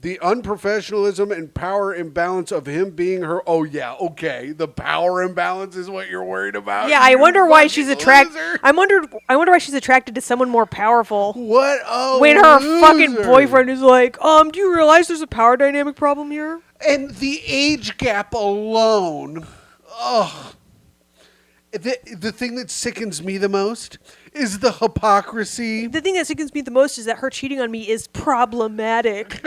The unprofessionalism and power imbalance of him being her. Oh, yeah, okay. The power imbalance is what you're worried about? Yeah, I wonder why she's attracted. loser? I wonder why she's attracted to someone more powerful. What a When her loser. fucking boyfriend is like, do you realize there's a power dynamic problem here? And the age gap alone. Ugh. The thing that sickens me the most is the hypocrisy. The thing that sickens me the most is that her cheating on me is problematic.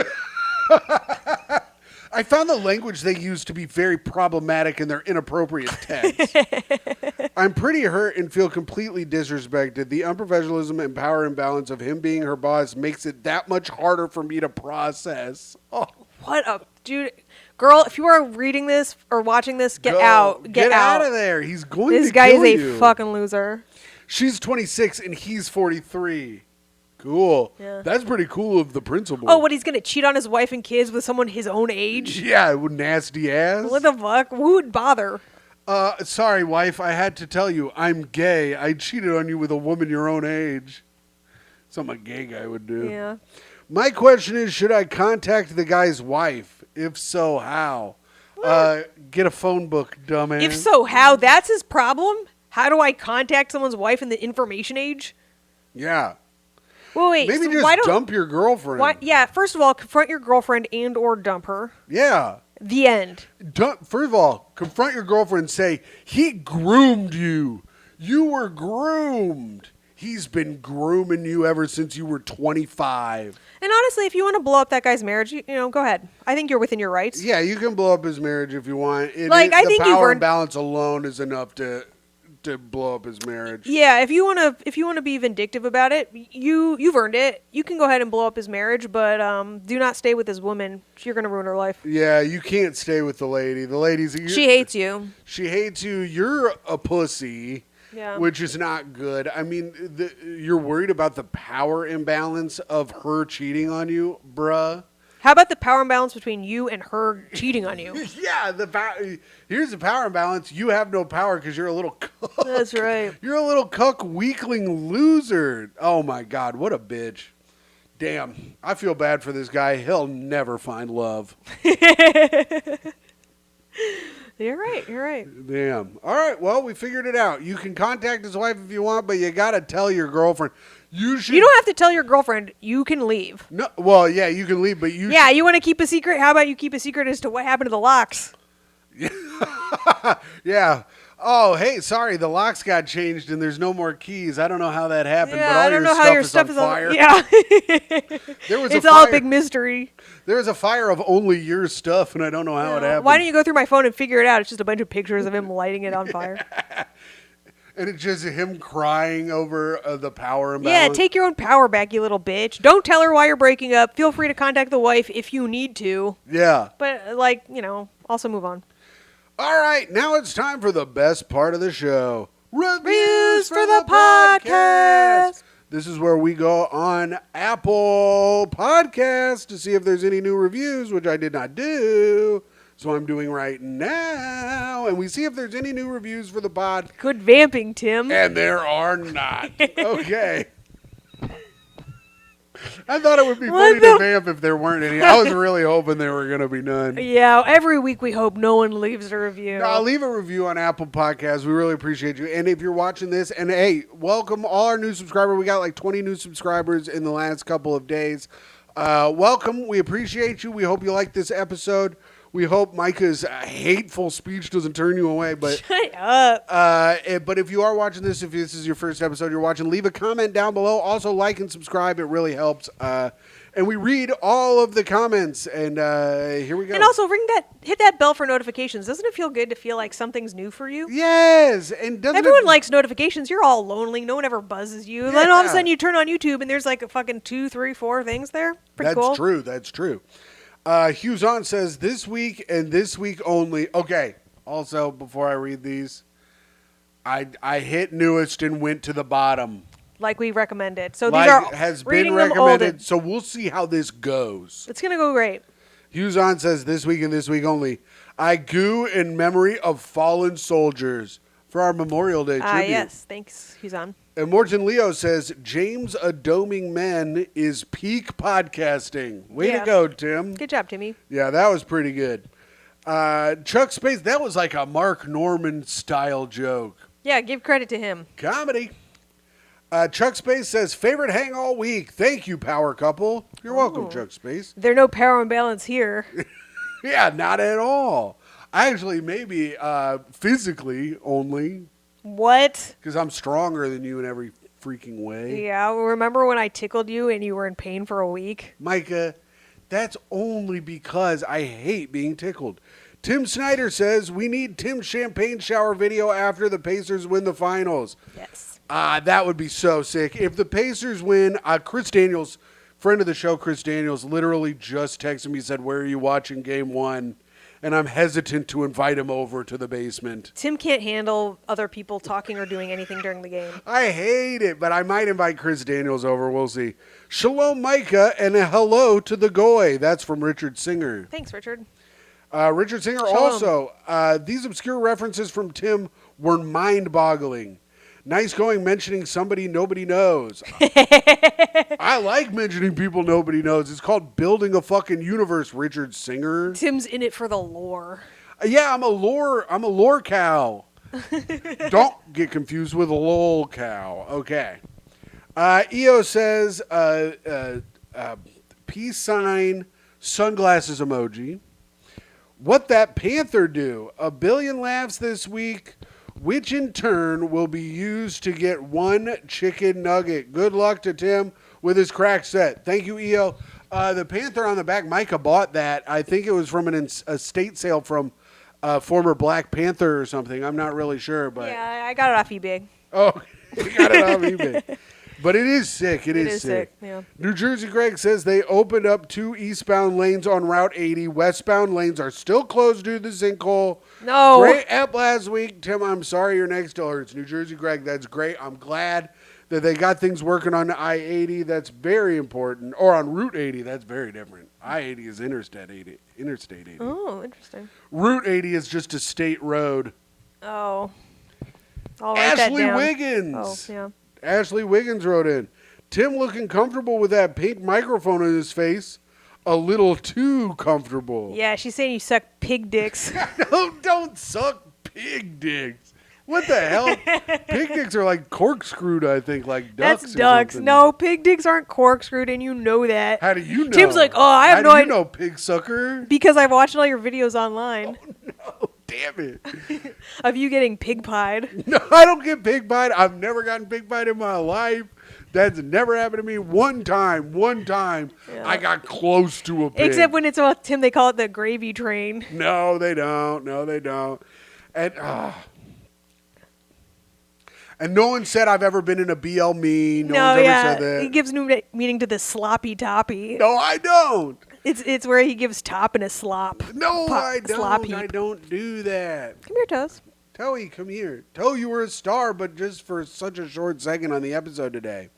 I found the language they use to be very problematic in their inappropriate text. I'm pretty hurt and feel completely disrespected. The unprofessionalism and power imbalance of him being her boss makes it that much harder for me to process. Oh. What a dude. Girl, if you are reading this or watching this, get out. Get out of there. He's going This to guy kill is a you. fucking loser. She's 26 and he's 43. Cool. Yeah. That's pretty cool of the principal. Oh, what, he's going to cheat on his wife and kids with someone his own age? Yeah, nasty ass. What the fuck? Who would bother? Sorry, wife. I had to tell you, I'm gay. I cheated on you with a woman your own age. Something a gay guy would do. Yeah. My question is, should I contact the guy's wife? If so, how? Get a phone book, dumbass. If so, how? That's his problem? How do I contact someone's wife in the information age? Yeah. Well, wait. Maybe so just why don't, dump your girlfriend. why, yeah, first of all, confront your girlfriend and or dump her. Yeah. The end. First of all, confront your girlfriend and say, he groomed you. You were groomed. He's been grooming you ever since you were 25. And honestly, if you want to blow up that guy's marriage, you know, go ahead. I think you're within your rights. Yeah, you can blow up his marriage if you want. Like, I think the you've power earned- imbalance alone is enough to blow up his marriage. Yeah, if you want to be vindictive about it, you've earned it. You can go ahead and blow up his marriage, but do not stay with this woman. You're going to ruin her life. Yeah, you can't stay with the lady. The lady's She hates you. She hates you. You're a pussy. Yeah. Which is not good. I mean, you're worried about the power imbalance of her cheating on you, bruh. How about the power imbalance between you and her cheating on you? Yeah, here's the power imbalance. You have no power because you're a little cuck. That's right. You're a little cuck weakling loser. Oh my God, what a bitch. Damn, I feel bad for this guy. He'll never find love. You're right. Damn. All right, well, we figured it out. You can contact his wife if you want, but you got to tell your girlfriend. You don't have to tell your girlfriend. You can leave. No, well, yeah, you can leave, but you Yeah, you want to keep a secret? How about you keep a secret as to what happened to the locks? Yeah. Oh, hey, sorry, the locks got changed and there's no more keys. I don't know how that happened, but all I don't know how your stuff is on fire. Yeah. There was It's a all a fire. big mystery. There was a fire of only your stuff, and I don't know how it happened. Why don't you go through my phone and figure it out? It's just a bunch of pictures of him lighting it on fire. And it's just him crying over the power Yeah, imbalance. take your own power back, you little bitch. Don't tell her why you're breaking up. Feel free to contact the wife if you need to. Yeah. But, also move on. All right, now it's time for the best part of the show. Reviews for the podcast. This is where we go on Apple Podcasts to see if there's any new reviews, which I did not do. So I'm doing right now. And we see if there's any new reviews for the pod. Good vamping, Tim. And there are not. Okay. I thought it would be funny to vamp if there weren't any. I was really hoping there were going to be none. Yeah, every week we hope no one leaves a review. I'll leave a review on Apple Podcasts. We really appreciate you. And if you're watching this, and hey, welcome all our new subscribers. We got like 20 new subscribers in the last couple of days. Welcome. We appreciate you. We hope you like this episode. We hope Myka's hateful speech doesn't turn you away. But Shut up. but if you are watching this, if this is your first episode you're watching, leave a comment down below. Also, like and subscribe. It really helps. And we read all of the comments. And here we go. And also hit that bell for notifications. Doesn't it feel good to feel like something's new for you? Yes. And doesn't Everyone likes notifications. You're all lonely. No one ever buzzes you. And then all of a Yeah. sudden you turn on YouTube and there's like a fucking 2, 3, 4 things there. Pretty cool. That's true. That's true. Hughes on says this week and this week only. Okay. Also, before I read these, I hit newest and went to the bottom. Like we recommended. So Like these are has reading been them recommended. old. So we'll see how this goes. It's gonna go great. Hughes on says, this week and this week only, I goo in memory of fallen soldiers for our Memorial Day tribute. Yes. Thanks, Hughes on. And Morton Leo says, James Adoming Men is peak podcasting. Way to go, Tim. Good job, Timmy. Yeah, that was pretty good. Chuck Space, that was like a Mark Norman style joke. Yeah, give credit to him. Comedy. Chuck Space says, favorite hang all week. Thank you, power couple. You're welcome, Chuck Space. There's no power imbalance here. Yeah, not at all. Actually, maybe physically only. What? Because I'm stronger than you in every freaking way. Yeah, remember when I tickled you and you were in pain for a week? Myka, that's only because I hate being tickled. Tim Snyder says, we need Tim's champagne shower video after the Pacers win the finals. Yes. That would be so sick. If the Pacers win, Chris Daniels, friend of the show, Chris Daniels, literally just texted me, said, where are you watching game one? And I'm hesitant to invite him over to the basement. Tim can't handle other people talking or doing anything during the game. I hate it, but I might invite Chris Daniels over. We'll see. Shalom, Myka, and a hello to the Goy. That's from Richard Singer. Thanks, Richard. Richard Singer Shalom. also. These obscure references from Tim were mind-boggling. Nice going mentioning somebody nobody knows. I like mentioning people nobody knows. It's called building a fucking universe, Richard Singer. Tim's in it for the lore. Yeah, I'm a lore cow. Don't get confused with a lol cow. Okay. EO says peace sign, sunglasses emoji. What that panther do? A billion laughs this week, which in turn will be used to get one chicken nugget. Good luck to Tim with his crack set. Thank you, EO. The panther on the back, Myka bought that. I think it was from an estate sale from former Black Panther or something. I'm not really sure, but Yeah, I got it off eBay. oh, you got it off eBay. But it is sick. It is sick. Yeah. New Jersey Greg says they opened up 2 eastbound lanes on Route 80. Westbound lanes are still closed due to the sinkhole. No. Great app last week. Tim, I'm sorry your neck still hurts. New Jersey Greg, that's great. I'm glad that they got things working on I-80. That's very important. Or on Route 80. That's very different. I-80 is Interstate 80. Oh, interesting. Route 80 is just a state road. Oh. I'll write that Ashley down. Wiggins. Oh, yeah. Ashley Wiggins wrote in, Tim looking comfortable with that pink microphone in his face. A little too comfortable. Yeah, she's saying you suck pig dicks. No, don't suck pig dicks. What the hell? Pig dicks are like corkscrewed, I think, like ducks. That's or ducks. something. No, pig dicks aren't corkscrewed, and you know that. How do you know? Tim's like, oh, I have no How do you idea. know, pig sucker? Because I've watched all your videos online No, damn it. of you getting pig pied. No, I don't get pig pied. I've never gotten pig pied in my life. That's never happened to me. One time, Yeah. I got close to a pig. Except when it's about Tim, they call it the gravy train. No, they don't. And no one said I've ever been in a BL me. No one's ever said that. He gives new meaning to the sloppy toppy. No, I don't. It's where he gives top and a slop. No, I Slop don't. heap. I don't do that. Come here, Toes. Toey, come here. Toe, you were a star, but just for such a short second on the episode today.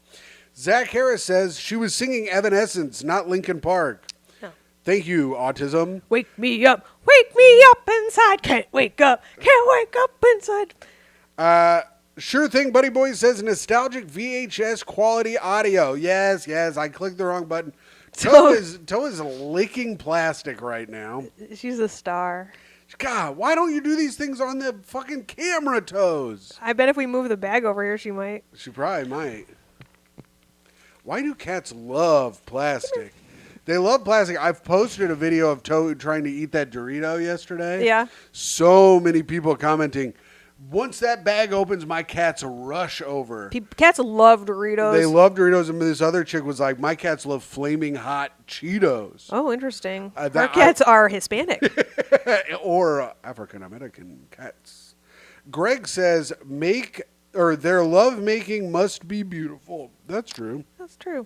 Zach Harris says she was singing Evanescence, not Linkin Park. Oh. Thank you, Autism. Wake me up inside. Can't wake up inside. Sure thing, Buddy Boy says nostalgic VHS quality audio. Yes, I clicked the wrong button. Toe is licking plastic right now. She's a star. God, why don't you do these things on the fucking camera, Toes? I bet if we move the bag over here, she might. She probably might. Why do cats love plastic? They love plastic. I've posted a video of Toe trying to eat that Dorito yesterday. Yeah. So many people commenting. Once that bag opens, my cats rush over. Cats love Doritos. They love Doritos, and this other chick was like, my cats love flaming hot Cheetos. Oh, interesting. Our that- cats are Hispanic. Or African-American cats. Greg says, their love-making must be beautiful. That's true. That's true.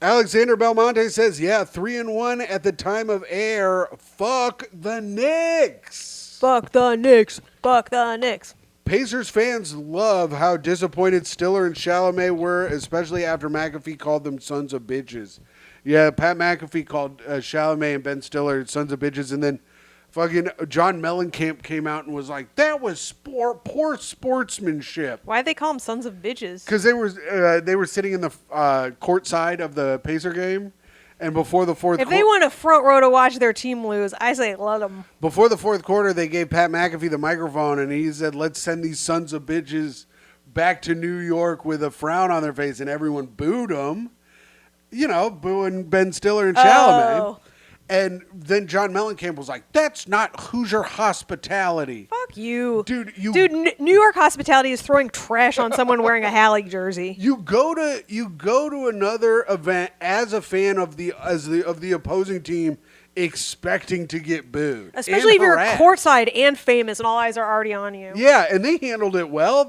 Alexander Belmonte says, yeah, 3-1 at the time of air. Fuck the Knicks. Fuck the Knicks. Fuck the Knicks. Pacers fans love how disappointed Stiller and Chalamet were, especially after McAfee called them sons of bitches. Yeah, Pat McAfee called Chalamet and Ben Stiller sons of bitches, and then fucking John Mellencamp came out and was like, "That was poor sportsmanship." Why'd they call them sons of bitches? Because they were sitting in the court side of the Pacer game, and before the fourth, If they want a front row to watch their team lose, I say let them. before the fourth quarter, they gave Pat McAfee the microphone, and he said, "Let's send these sons of bitches back to New York with a frown on their face," and everyone booed him. You know, booing Ben Stiller and Chalamet. Oh. And then John Mellencamp was like, "That's not Hoosier hospitality." Fuck you. Dude, New York hospitality is throwing trash on someone wearing a Halle jersey. You go to another event as a fan of the opposing team, expecting to get booed, Especially if you're harassed. courtside and famous and all eyes are already on you. Yeah, and they handled it well.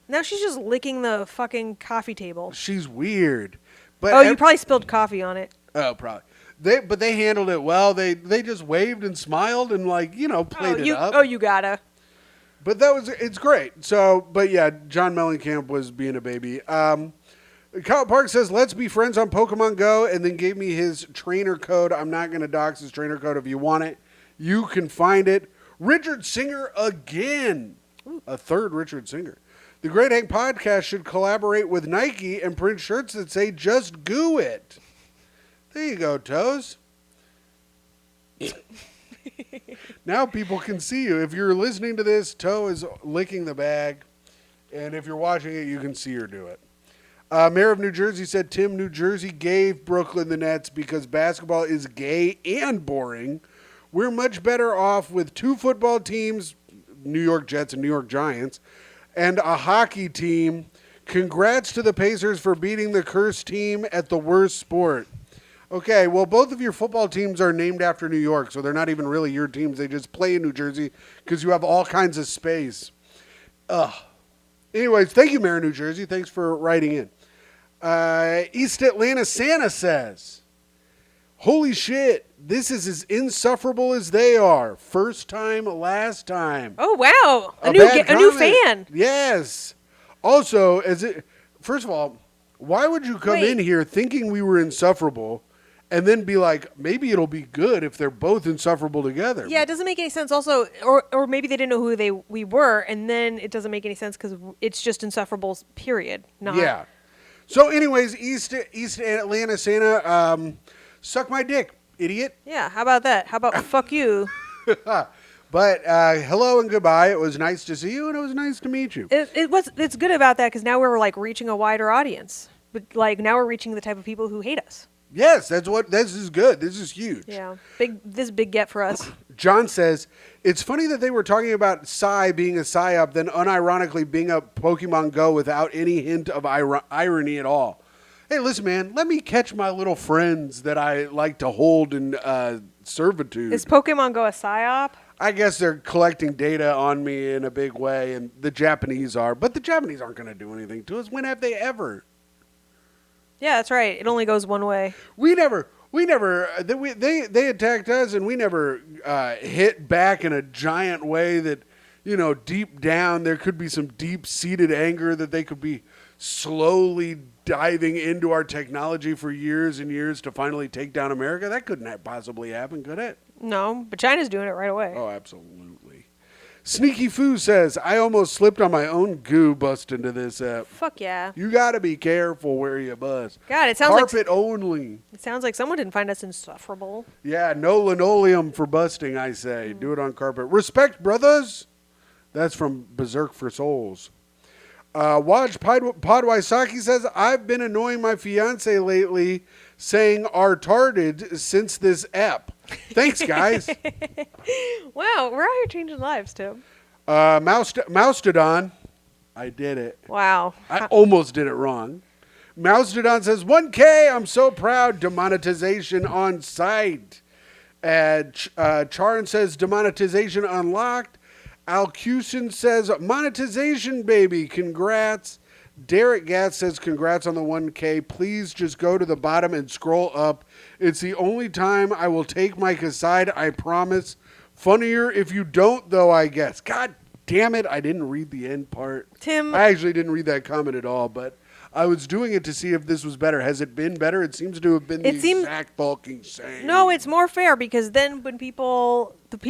Now she's just licking the fucking coffee table. She's weird, but Oh, you probably spilled coffee on it. oh probably they handled it well. They just waved and smiled and played it up. Oh, you gotta. But it's great. So, but yeah, John Mellencamp was being a baby. Kyle Park says, "Let's be friends on Pokemon Go," and then gave me his trainer code. I'm not going to dox his trainer code. If you want it, you can find it. Richard Singer again. A third Richard Singer. The Great Hank Podcast should collaborate with Nike and print shirts that say "Just Goo It." There you go, Toes. Now people can see you. If you're listening to this, Toe is licking the bag. And if you're watching it, you can see her do it. Mayor of New Jersey said New Jersey gave Brooklyn the Nets because basketball is gay and boring. We're much better off with 2 football teams, New York Jets and New York Giants, and a hockey team. Congrats to the Pacers for beating the cursed team at the worst sport. Okay, well, both of your football teams are named after New York, so they're not even really your teams. They just play in New Jersey because you have all kinds of space. Anyways, thank you, Mayor of New Jersey. Thanks for writing in. East Atlanta Santa says, "Holy shit, this is as insufferable as they are. First time, last time." Oh wow, a bad new comment. fan. Yes. Also, first of all, why would you come in here thinking we were insufferable and then be like, maybe it'll be good if they're both insufferable together? Yeah, it doesn't make any sense. Also, or maybe they didn't know who we were, and then it doesn't make any sense because it's just insufferables. Period. Not. Yeah. So, anyways, East Atlanta Santa, suck my dick, idiot. Yeah. How about that? How about fuck you? But hello and goodbye. It was nice to see you, and it was nice to meet you. It's good about that because now we're like reaching a wider audience. But like now we're reaching the type of people who hate us. Yes, this is good. This is huge. Yeah, big get for us. John says, "It's funny that they were talking about Psy being a psyop, then unironically being a Pokemon Go without any hint of irony at all. Hey, listen, man, let me catch my little friends that I like to hold in servitude." Is Pokemon Go a psyop? I guess they're collecting data on me in a big way, and the Japanese are. But the Japanese aren't going to do anything to us. When have they ever? Yeah, that's right. It only goes one way. They attacked us, and we never hit back in a giant way that, deep down there could be some deep-seated anger that they could be slowly diving into our technology for years and years to finally take down America. That couldn't possibly happen, could it? No, but China's doing it right away. Oh, absolutely. Sneaky Foo says, "I almost slipped on my own goo bust into this app." Fuck yeah. You got to be careful where you bust. God, it sounds Carpet only. It sounds like someone didn't find us insufferable. Yeah, no linoleum for busting, I say. Do it on carpet. Respect, brothers. That's from Berserk for Souls. Waj Podwaisaki says, "I've been annoying my fiance lately saying "artarded" since this app." Thanks, guys. Wow, we're out here changing lives, Tim. Moustodon. I did it. Wow. I almost did it wrong. Moustodon says, 1K, I'm so proud. Demonetization on site. Charin says, demonetization unlocked. Alcusin says, monetization, baby. Congrats. Derek Gatz says, congrats on the 1K. Please just go to the bottom and scroll up. It's the only time I will take Myka's side, I promise. Funnier if you don't, though, I guess. God damn it, I didn't read the end part. Tim. I actually didn't read that comment at all, but I was doing it to see if this was better. Has it been better? It seems to have been exact fucking same. No, it's more fair because then when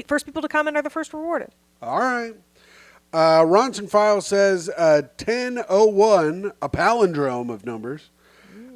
first people to comment are the first rewarded. All right. Ronson File says 1001, a palindrome of numbers.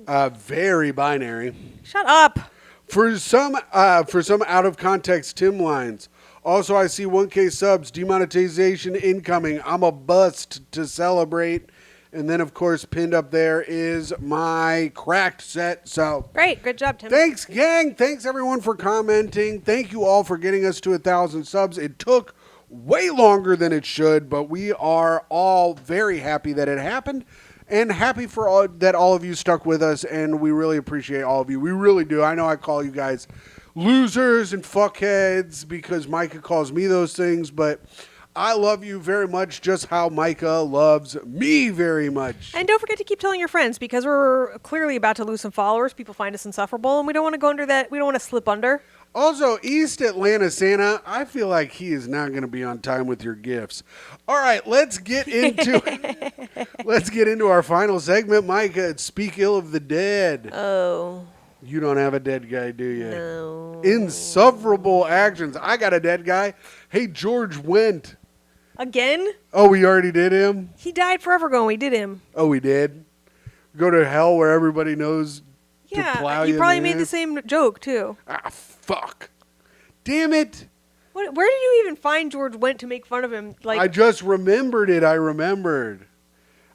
Very binary. Shut up. For some out of context Tim lines. Also, I see 1K subs, demonetization incoming. I'm a bust to celebrate. And then, of course, pinned up there is my cracked set. So great. Good job, Tim. Thanks, gang. Thanks, everyone, for commenting. Thank you all for getting us to 1,000 subs. It took way longer than it should, but we are all very happy that it happened. And happy for that all of you stuck with us, and we really appreciate all of you. We really do. I know I call you guys losers and fuckheads because Myka calls me those things, but I love you very much just how Myka loves me very much. And don't forget to keep telling your friends because we're clearly about to lose some followers. People find us insufferable, and we don't want to go under that. We don't want to slip under. Also, East Atlanta Santa, I feel like he is not going to be on time with your gifts. All right, let's get into our final segment, Myka. It's Speak Ill of the Dead. Oh. You don't have a dead guy, do you? No. Insufferable actions. I got a dead guy. Hey, George Wendt. Again? Oh, we already did him? He died forever ago and we did him. Oh, we did? Go to hell where everybody knows to Yeah, plow you you probably in made the the ass? same joke, too. Ah, fuck. Damn it. Where did you even find George Wendt to make fun of him? Like, I just remembered it. I remembered.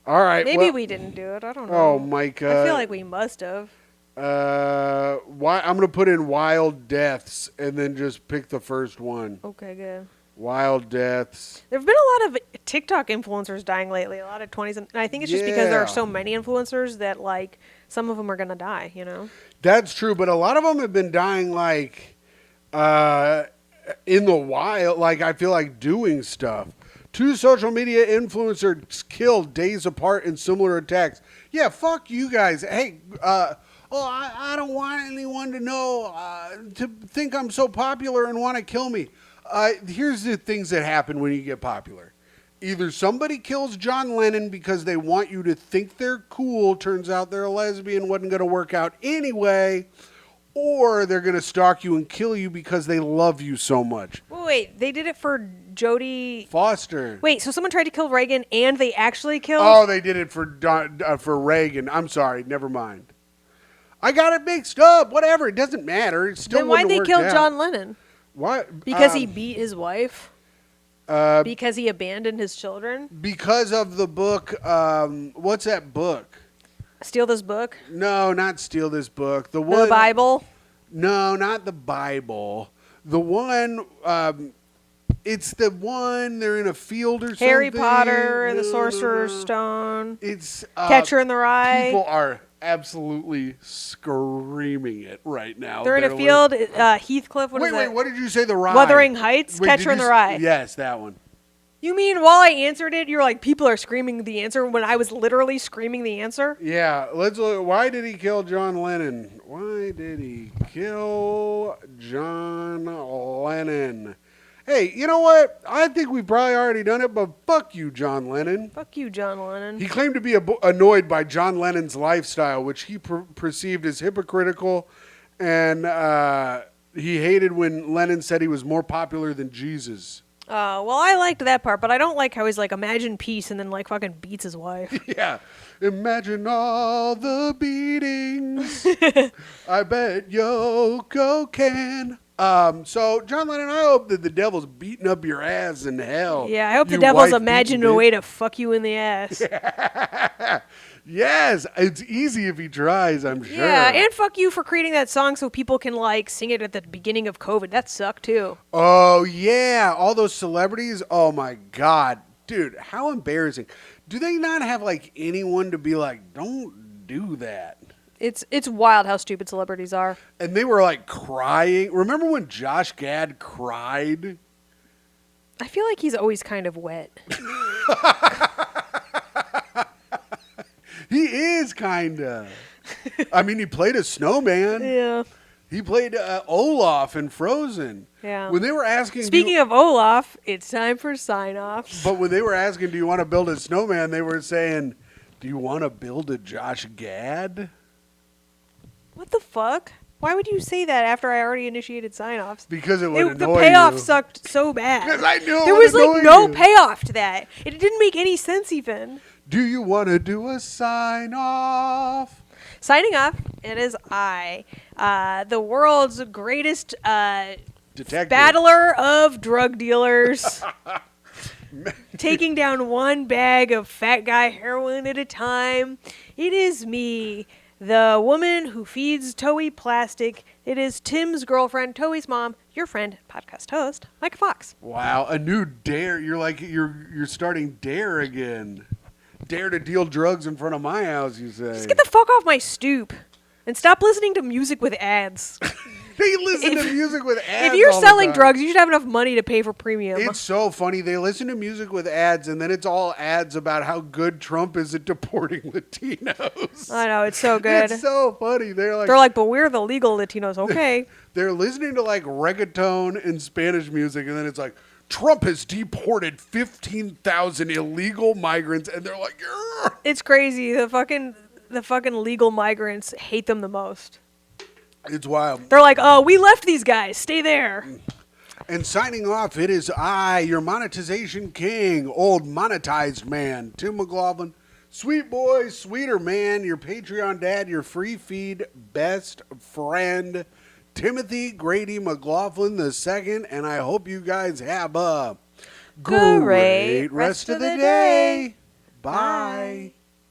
All right. maybe we didn't do it. I don't know. Oh, Myka. I feel like we must have. I'm going to put in Wild Deaths and then just pick the first one. Okay, good. Wild Deaths. There have been a lot of TikTok influencers dying lately. A lot of 20s. And I think it's just because there Yeah. are so many influencers that, like, some of them are going to die, you know? That's true, but a lot of them have been dying, like, in the wild. Like, I feel like doing stuff. 2 social media influencers killed days apart in similar attacks. Yeah, fuck you guys. Hey, I don't want anyone to know, to think I'm so popular and want to kill me. Here's the things that happen when you get popular. Either somebody kills John Lennon because they want you to think they're cool, turns out they're a lesbian, wasn't going to work out anyway, or they're going to stalk you and kill you because they love you so much. Wait, they did it for Jodie Foster. Wait, so someone tried to kill Reagan and they actually killed? Oh, they did it for Reagan. I'm sorry, never mind. I got it mixed up. Whatever, it doesn't matter. It still Then why'd they worked kill out. John Lennon? Why? Because he beat his wife? Because he abandoned his children? Because of the book. What's that book? Steal this book? No, not Steal This Book. The Bible? No, not the Bible. The one. It's the one. They're in a field or something. Harry Potter and the No, Sorcerer's no. Stone. It's Catcher in the Rye. People are absolutely screaming it right now. They're in a field. Heathcliff. What is that? Wait. What did you say? The Rye. Wuthering Heights. Wait, Catcher did in the you Rye. Yes, that one. You mean while I answered it, you're like, people are screaming the answer when I was literally screaming the answer? Yeah, let's look. Why did he kill John Lennon? Why did he kill John Lennon? Hey, you know what? I think we've probably already done it, but fuck you, John Lennon. Fuck you, John Lennon. He claimed to be annoyed by John Lennon's lifestyle, which he perceived as hypocritical, and he hated when Lennon said he was more popular than Jesus. Well, I liked that part, but I don't like how he's like, imagine peace, and then like fucking beats his wife. Yeah. Imagine all the beatings. I bet Yoko can. So, John Lennon, I hope that the devil's beating up your ass in hell. Yeah, I hope the you devil's wife-beating imagined a bitch. way to fuck you in the ass. Yes, it's easy if he tries, I'm sure. Yeah, and fuck you for creating that song so people can like sing it at the beginning of COVID. That sucked too. Oh, yeah. All those celebrities. Oh, my God. Dude, how embarrassing. Do they not have, like, anyone to be like, don't do that? It's wild how stupid celebrities are. And they were, like, crying. Remember when Josh Gad cried? I feel like he's always kind of wet. He is, kind of. I mean, he played a snowman. Yeah. He played Olaf in Frozen. Yeah. When they were asking... Speaking of Olaf, it's time for sign-offs. But when they were asking, do you want to build a snowman, they were saying, Do you want to build a Josh Gad? What the fuck? Why would you say that after I already initiated sign-offs? Because it would The annoy payoff you. sucked so bad. Because I knew it there would was like annoy no you. payoff to that. It didn't make any sense even. Do you want to do a sign-off? Signing off, it is I, the world's greatest Detective. battler of drug dealers, taking down one bag of fat guy heroin at a time. It is me, the woman who feeds Toei plastic. It is Tim's girlfriend, Toei's mom, your friend, podcast host, Myka Fox. Wow, a new dare. You're starting dare again. Dare to deal drugs in front of my house, you say. Just get the fuck off my stoop and stop listening to music with ads. They listen to music with ads. If you're all the selling time. drugs, you should have enough money to pay for premium. It's so funny. They listen to music with ads, and then it's all ads about how good Trump is at deporting Latinos. I know, it's so good. It's so funny. They're They're like, but we're the legal Latinos. Okay. they're listening to like reggaeton and Spanish music, and then it's like, Trump has deported 15,000 illegal migrants, and they're like, yeah. It's crazy. The fucking legal migrants hate them the most. It's wild. They're like, oh, we left these guys. Stay there. And signing off, it is I, your monetization king, old monetized man, Tim McLaughlin. Sweet boy, sweeter man, your Patreon dad, your free feed best friend, Timothy Grady McLaughlin II, and I hope you guys have a great rest of the day. Bye.